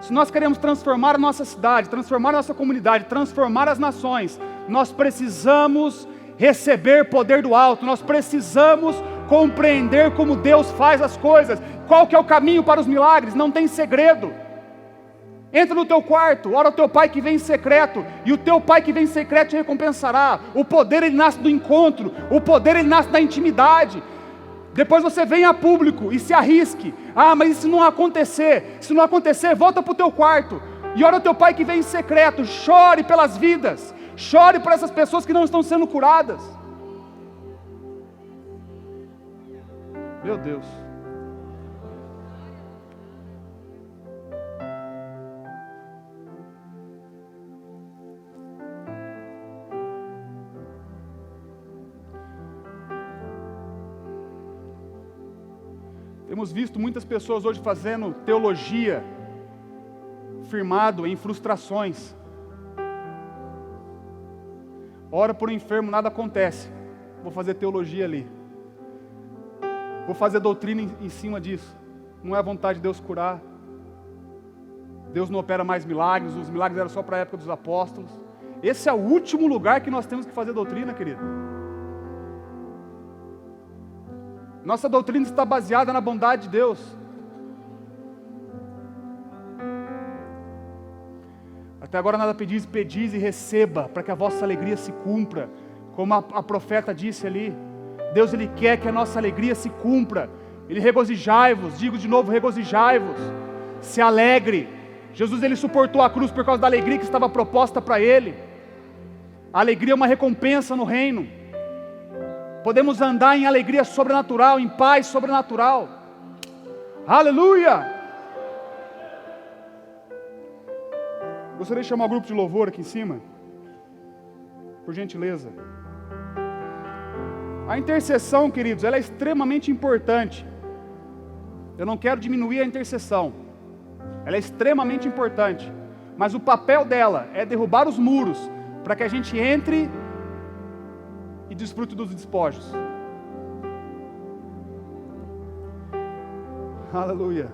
Se nós queremos transformar a nossa cidade, transformar a nossa comunidade, transformar as nações, nós precisamos receber poder do alto, nós precisamos compreender como Deus faz as coisas. Qual que é o caminho para os milagres? Não tem segredo. Entra no teu quarto, ora ao teu pai que vem em secreto, e o teu pai que vem em secreto te recompensará. O poder ele nasce do encontro, o poder ele nasce da intimidade. Depois você vem a público e se arrisque. Ah, mas e se não acontecer? Se não acontecer, volta para o teu quarto e ora ao teu pai que vem em secreto. Chore pelas vidas, chore por essas pessoas que não estão sendo curadas. Meu Deus. Temos visto muitas pessoas hoje fazendo teologia, firmado em frustrações. Ora por um enfermo, nada acontece. Vou fazer teologia ali. Vou fazer doutrina em cima disso. Não é a vontade de Deus curar. Deus não opera mais milagres, os milagres eram só para a época dos apóstolos. Esse é o último lugar que nós temos que fazer doutrina, querido. Nossa doutrina está baseada na bondade de Deus. Até agora nada pedis, pedis e receba, para que a vossa alegria se cumpra, como a profeta disse ali. Deus ele quer que a nossa alegria se cumpra. Ele regozijai-vos, digo de novo, regozijai-vos, se alegre. Jesus ele suportou a cruz por causa da alegria que estava proposta para ele. A alegria é uma recompensa no reino. Podemos andar em alegria sobrenatural, em paz sobrenatural. Aleluia! Gostaria de chamar o grupo de louvor aqui em cima, por gentileza. A intercessão, queridos, ela é extremamente importante. Eu não quero diminuir a intercessão. Ela é extremamente importante. Mas o papel dela é derrubar os muros, para que a gente entre e desfrute dos despojos. Aleluia.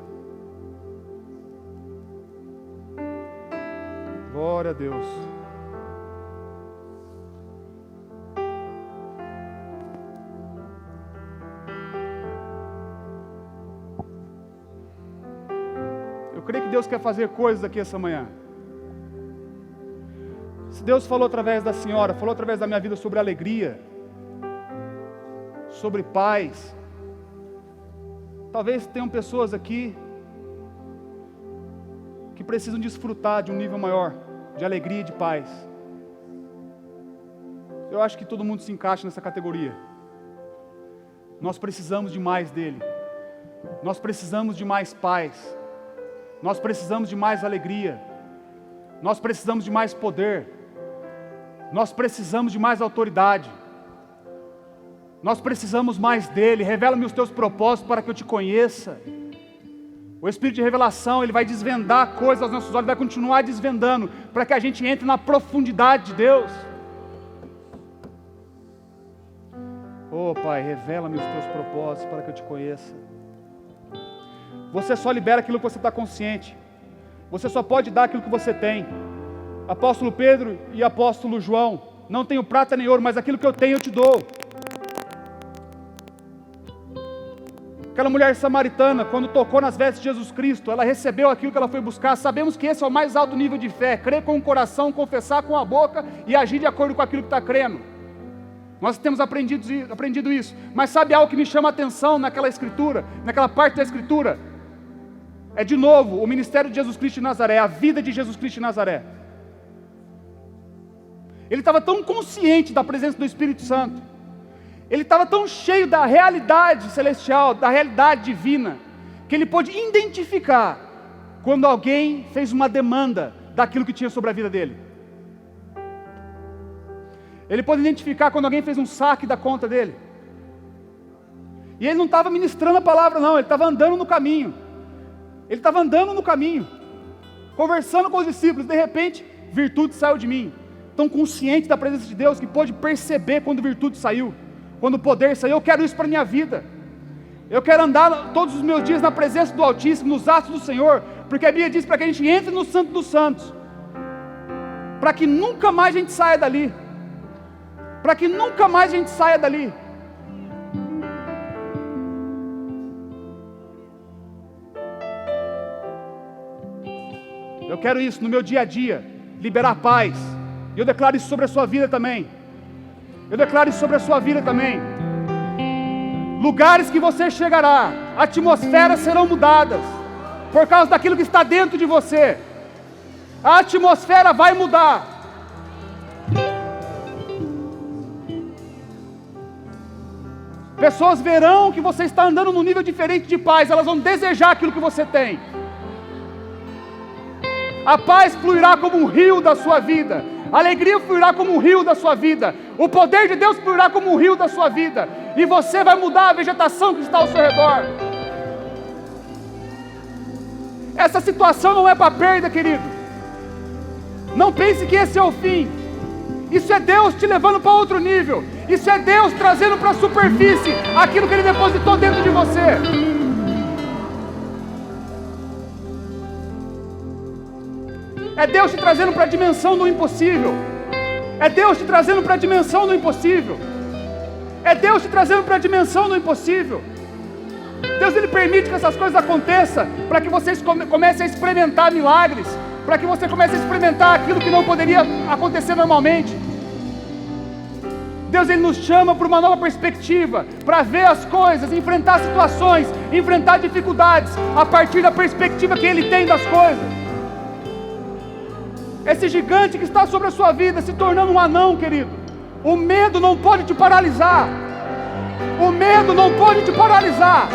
Glória a Deus. Eu creio que Deus quer fazer coisas aqui essa manhã. Se Deus falou através da senhora, falou através da minha vida sobre alegria, sobre paz, talvez tenham pessoas aqui que precisam desfrutar de um nível maior de alegria e de paz. Eu acho que todo mundo se encaixa nessa categoria. Nós precisamos de mais dele. Nós precisamos de mais paz. Nós precisamos de mais alegria. Nós precisamos de mais poder. Nós precisamos de mais autoridade. Nós precisamos mais dele. Revela-me os teus propósitos para que eu te conheça. O Espírito de revelação, ele vai desvendar coisas aos nossos olhos, vai continuar desvendando, para que a gente entre na profundidade de Deus. Oh Pai, revela-me os teus propósitos para que eu te conheça. Você só libera aquilo que você está consciente. Você só pode dar aquilo que você tem. Apóstolo Pedro e apóstolo João, não tenho prata nem ouro, mas aquilo que eu tenho eu te dou. Aquela mulher samaritana, quando tocou nas vestes de Jesus Cristo, ela recebeu aquilo que ela foi buscar. Sabemos que esse é o mais alto nível de fé: crer com o coração, confessar com a boca e agir de acordo com aquilo que está crendo. Nós temos aprendido isso. Mas sabe algo que me chama a atenção naquela escritura, naquela parte da escritura? É de novo o ministério de Jesus Cristo de Nazaré, a vida de Jesus Cristo de Nazaré. Ele estava tão consciente da presença do Espírito Santo, ele estava tão cheio da realidade celestial, da realidade divina, que ele pôde identificar quando alguém fez uma demanda daquilo que tinha sobre a vida dele. Ele pôde identificar quando alguém fez um saque da conta dele. E ele não estava ministrando a palavra não, ele estava andando no caminho. Ele estava andando no caminho, conversando com os discípulos. De repente, virtude saiu de mim. Tão consciente da presença de Deus que pôde perceber quando virtude saiu, quando o poder saiu. Eu quero isso para a minha vida. Eu quero andar todos os meus dias na presença do Altíssimo, nos atos do Senhor, porque a Bíblia diz para que a gente entre no Santo dos Santos, para que nunca mais a gente saia dali. Para que nunca mais a gente saia dali. Eu quero isso no meu dia a dia, liberar paz. E eu declaro isso sobre a sua vida também. Eu declaro isso sobre a sua vida também. Lugares que você chegará, atmosferas serão mudadas, por causa daquilo que está dentro de você. A atmosfera vai mudar. Pessoas verão que você está andando num nível diferente de paz, elas vão desejar aquilo que você tem. A paz fluirá como um rio da sua vida, a alegria fluirá como um rio da sua vida, o poder de Deus fluirá como um rio da sua vida, e você vai mudar a vegetação que está ao seu redor. Essa situação não é para perda, querido. Não pense que esse é o fim. Isso é Deus te levando para outro nível. Isso é Deus trazendo para a superfície aquilo que Ele depositou dentro de você. É Deus te trazendo para a dimensão do impossível. É Deus te trazendo para a dimensão do impossível. É Deus te trazendo para a dimensão do impossível. Deus, Ele permite que essas coisas aconteçam para que vocês comecem a experimentar milagres, para que você comece a experimentar aquilo que não poderia acontecer normalmente. Deus, Ele nos chama para uma nova perspectiva, para ver as coisas, enfrentar situações, enfrentar dificuldades, a partir da perspectiva que Ele tem das coisas. Esse gigante que está sobre a sua vida se tornando um anão, querido. O medo não pode te paralisar. O medo não pode te paralisar.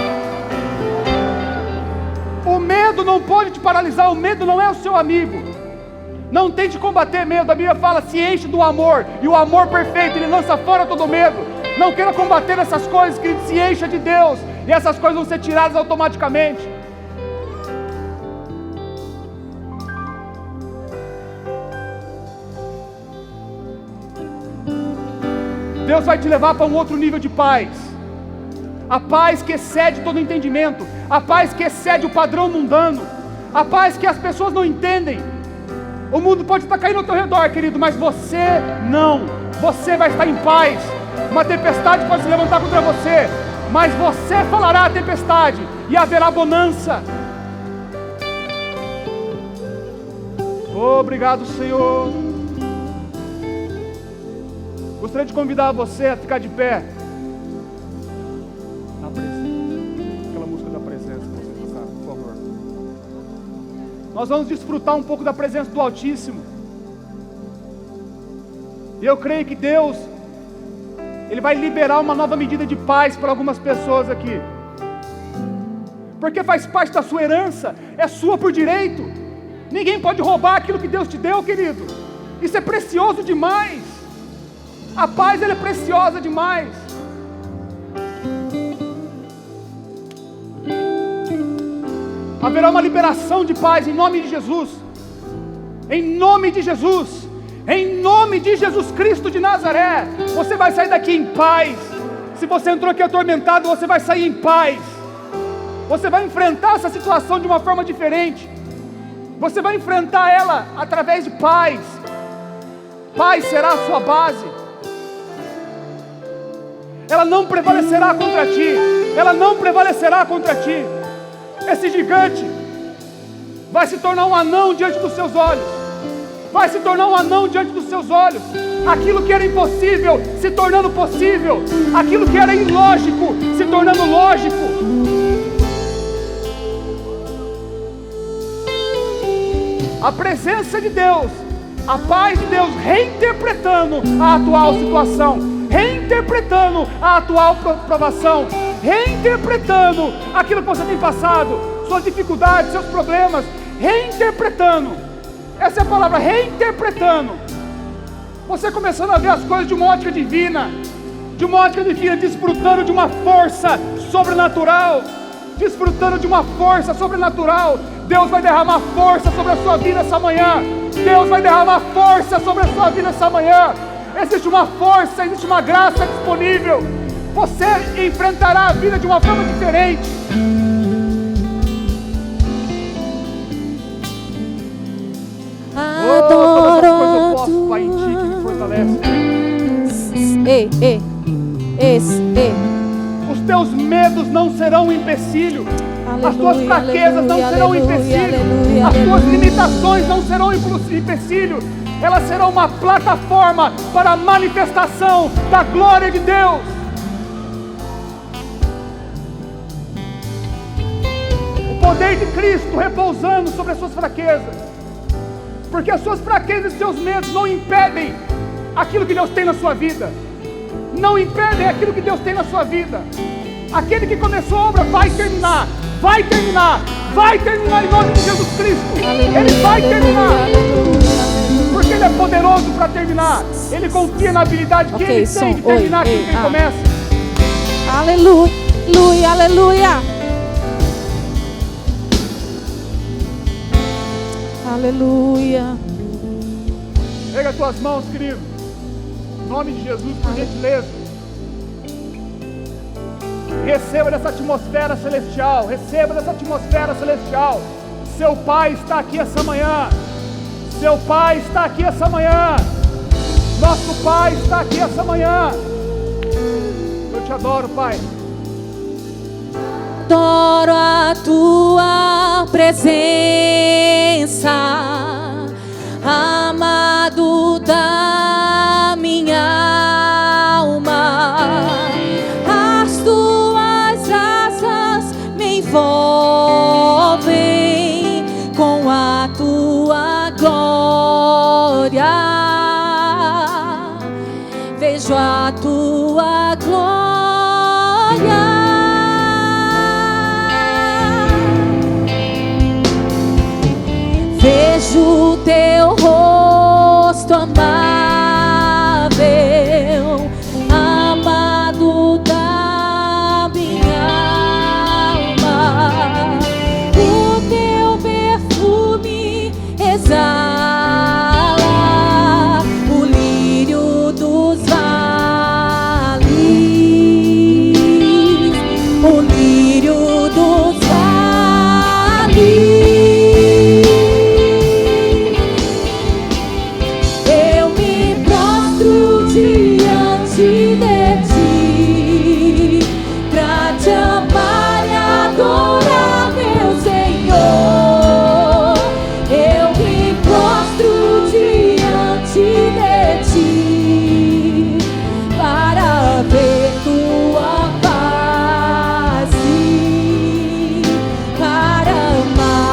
O medo não pode te paralisar. O medo não é o seu amigo. Não tente combater medo. A Bíblia fala: se enche do amor, e o amor perfeito, Ele lança fora todo medo. Não queira combater essas coisas, querido. Se encha de Deus, e essas coisas vão ser tiradas automaticamente. Deus vai te levar para um outro nível de paz. A paz que excede todo entendimento. A paz que excede o padrão mundano. A paz que as pessoas não entendem. O mundo pode estar caindo ao teu redor, querido, mas você não. Você vai estar em paz. Uma tempestade pode se levantar contra você, mas você falará à tempestade e haverá bonança. Obrigado, Senhor. Gostaria de convidar você a ficar de pé. Na presença. Aquela música da presença que você tocar, por favor. Nós vamos desfrutar um pouco da presença do Altíssimo. E eu creio que Deus, Ele vai liberar uma nova medida de paz para algumas pessoas aqui. Porque faz parte da sua herança, é sua por direito. Ninguém pode roubar aquilo que Deus te deu, querido. Isso é precioso demais. A paz, ela é preciosa demais. Haverá uma liberação de paz em nome de Jesus. Em nome de Jesus. Em nome de Jesus Cristo de Nazaré. Você vai sair daqui em paz. Se você entrou aqui atormentado, você vai sair em paz. Você vai enfrentar essa situação de uma forma diferente. Você vai enfrentar ela através de paz. Paz será a sua base. Ela não prevalecerá contra ti. Ela não prevalecerá contra ti. Esse gigante vai se tornar um anão diante dos seus olhos. Vai se tornar um anão diante dos seus olhos. Aquilo que era impossível se tornando possível. Aquilo que era ilógico se tornando lógico. A presença de Deus, a paz de Deus reinterpretando a atual situação, reinterpretando a atual provação, reinterpretando aquilo que você tem passado, suas dificuldades, seus problemas, reinterpretando. Essa é a palavra, reinterpretando. Você começando a ver as coisas de uma ótica divina, desfrutando de uma força sobrenatural, desfrutando de uma força sobrenatural. Deus vai derramar força sobre a sua vida essa manhã. Deus vai derramar força sobre a sua vida essa manhã. Existe uma força, existe uma graça disponível. Você enfrentará a vida de uma forma diferente. Adoro todas as coisas eu posso, Pai, em ti que me fortalece. Os teus medos não serão um empecilho. Aleluia, As tuas fraquezas não serão um empecilho. As tuas limitações não serão um empecilho. Elas serão uma plataforma para a manifestação da glória de Deus. O poder de Cristo repousando sobre as suas fraquezas. Porque as suas fraquezas e seus medos não impedem aquilo que Deus tem na sua vida. Não impedem aquilo que Deus tem na sua vida. Aquele que começou a obra vai terminar. Vai terminar. Vai terminar em nome de Jesus Cristo. Aleluia, Ele vai terminar. aleluia. Porque Ele é poderoso para terminar. Ele confia na habilidade que Ele tem de terminar aquilo que Ele começa. Aleluia, aleluia. Aleluia. Pega as tuas mãos, querido. Em nome de Jesus, por gentileza. Receba dessa atmosfera celestial. Receba dessa atmosfera celestial. Seu Pai está aqui essa manhã. Seu Pai está aqui essa manhã. Nosso Pai está aqui essa manhã. Eu te adoro, Pai. Adoro a tua presença, amado da minha alma. As tuas asas me envolvem com a tua glória. Vejo a tua glória. Vejo o teu rosto amável, amado da minha alma. O teu perfume exala o lírio dos vales, o lírio dos vales. Para amar.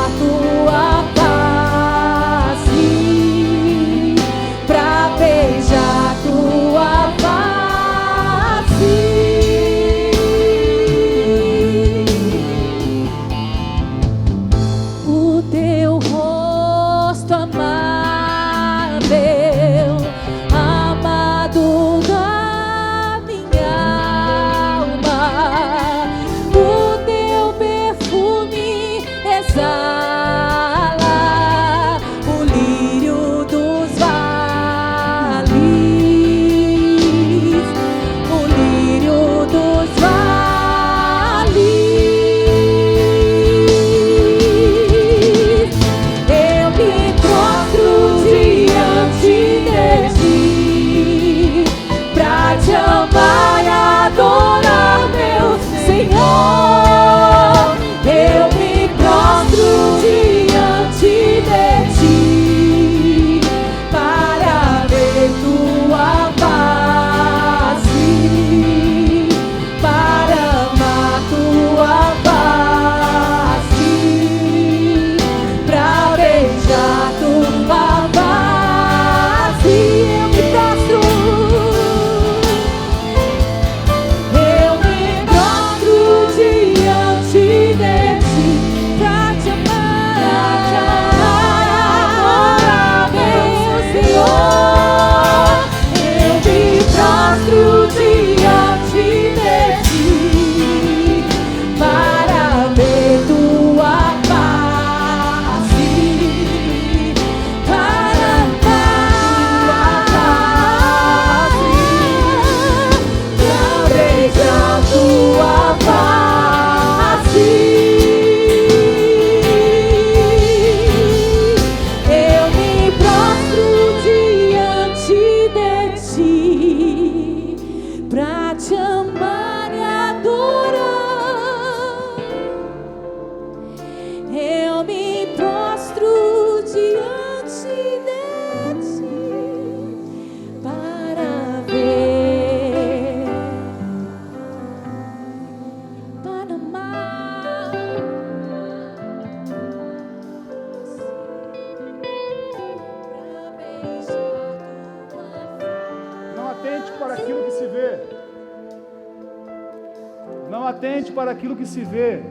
atente para aquilo que se vê.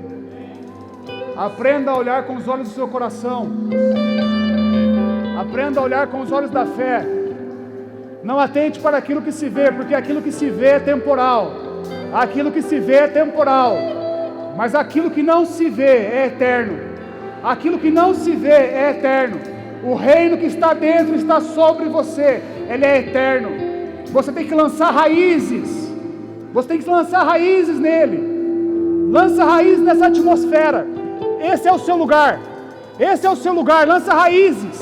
Aprenda a olhar com os olhos do seu coração. Aprenda a olhar com os olhos da fé. Não atente para aquilo que se vê, porque aquilo que se vê é temporal. Aquilo que se vê é temporal. Mas aquilo que não se vê é eterno. Aquilo que não se vê é eterno. O reino que está dentro está sobre você. Ele é eterno. Você tem que lançar raízes. Você tem que lançar raízes nele. Lança raízes nessa atmosfera. Esse é o seu lugar. Esse é o seu lugar. Lança raízes.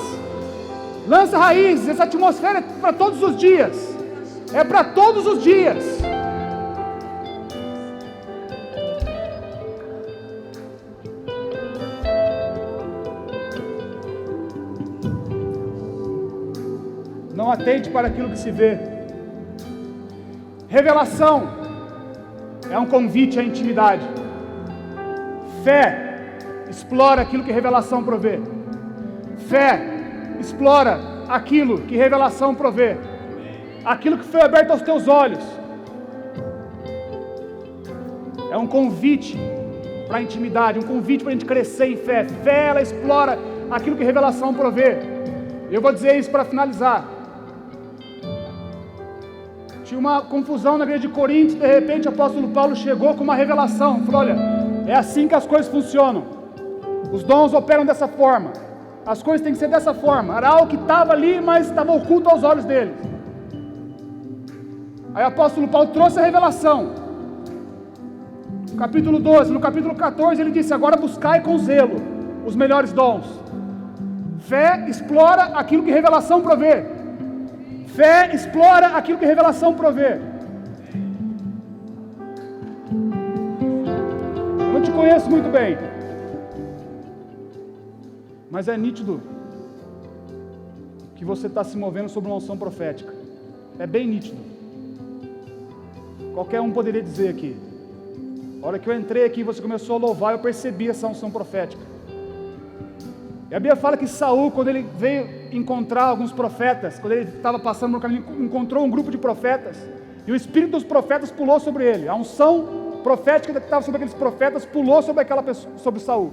Lança raízes. Essa atmosfera é para todos os dias. É para todos os dias. Não atente para aquilo que se vê. Revelação é um convite à intimidade. Fé explora aquilo que revelação provê. Fé explora aquilo que revelação provê. Aquilo que foi aberto aos teus olhos. É um convite para a intimidade, um convite para a gente crescer em fé. Fé, ela explora aquilo que revelação provê. Eu vou dizer isso para finalizar. Tinha uma confusão na igreja de Corinto, de repente o apóstolo Paulo chegou com uma revelação, falou, olha, é assim que as coisas funcionam, os dons operam dessa forma, as coisas têm que ser dessa forma, era algo que estava ali, mas estava oculto aos olhos deles. Aí o apóstolo Paulo trouxe a revelação, no capítulo 12, no capítulo 14 ele disse, agora buscai com zelo os melhores dons. Fé explora aquilo que revelação provê. Fé explora aquilo que revelação provê. Não te conheço muito bem, mas é nítido que você está se movendo sobre uma unção profética. É bem nítido. Qualquer um poderia dizer aqui. A hora que eu entrei aqui, você começou a louvar, eu percebi essa unção profética. E a Bíblia fala que Saul, quando ele veio encontrar alguns profetas, quando ele estava passando no caminho, encontrou um grupo de profetas, e o espírito dos profetas pulou sobre ele. A unção profética que estava sobre aqueles profetas pulou sobre aquela pessoa, sobre Saul.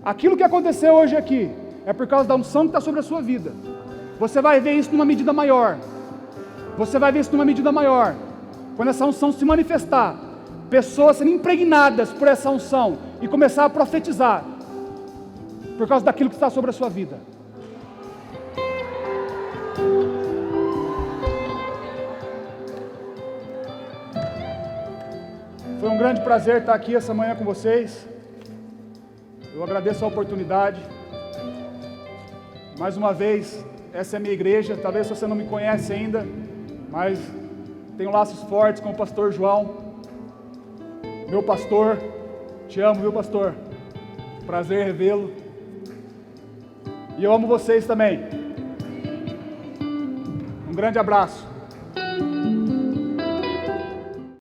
Aquilo que aconteceu hoje aqui é por causa da unção que está sobre a sua vida. Você vai ver isso numa medida maior. Você vai ver isso numa medida maior. Quando essa unção se manifestar, pessoas sendo impregnadas por essa unção e começar a profetizar por causa daquilo que está sobre a sua vida. Foi um grande prazer estar aqui essa manhã com vocês. Eu agradeço a oportunidade. Mais uma vez, essa é a minha igreja. Talvez você não me conhece ainda, mas tenho laços fortes com o pastor João, meu pastor. Te amo, viu, pastor? Prazer revê-lo. E eu amo vocês também. Um grande abraço.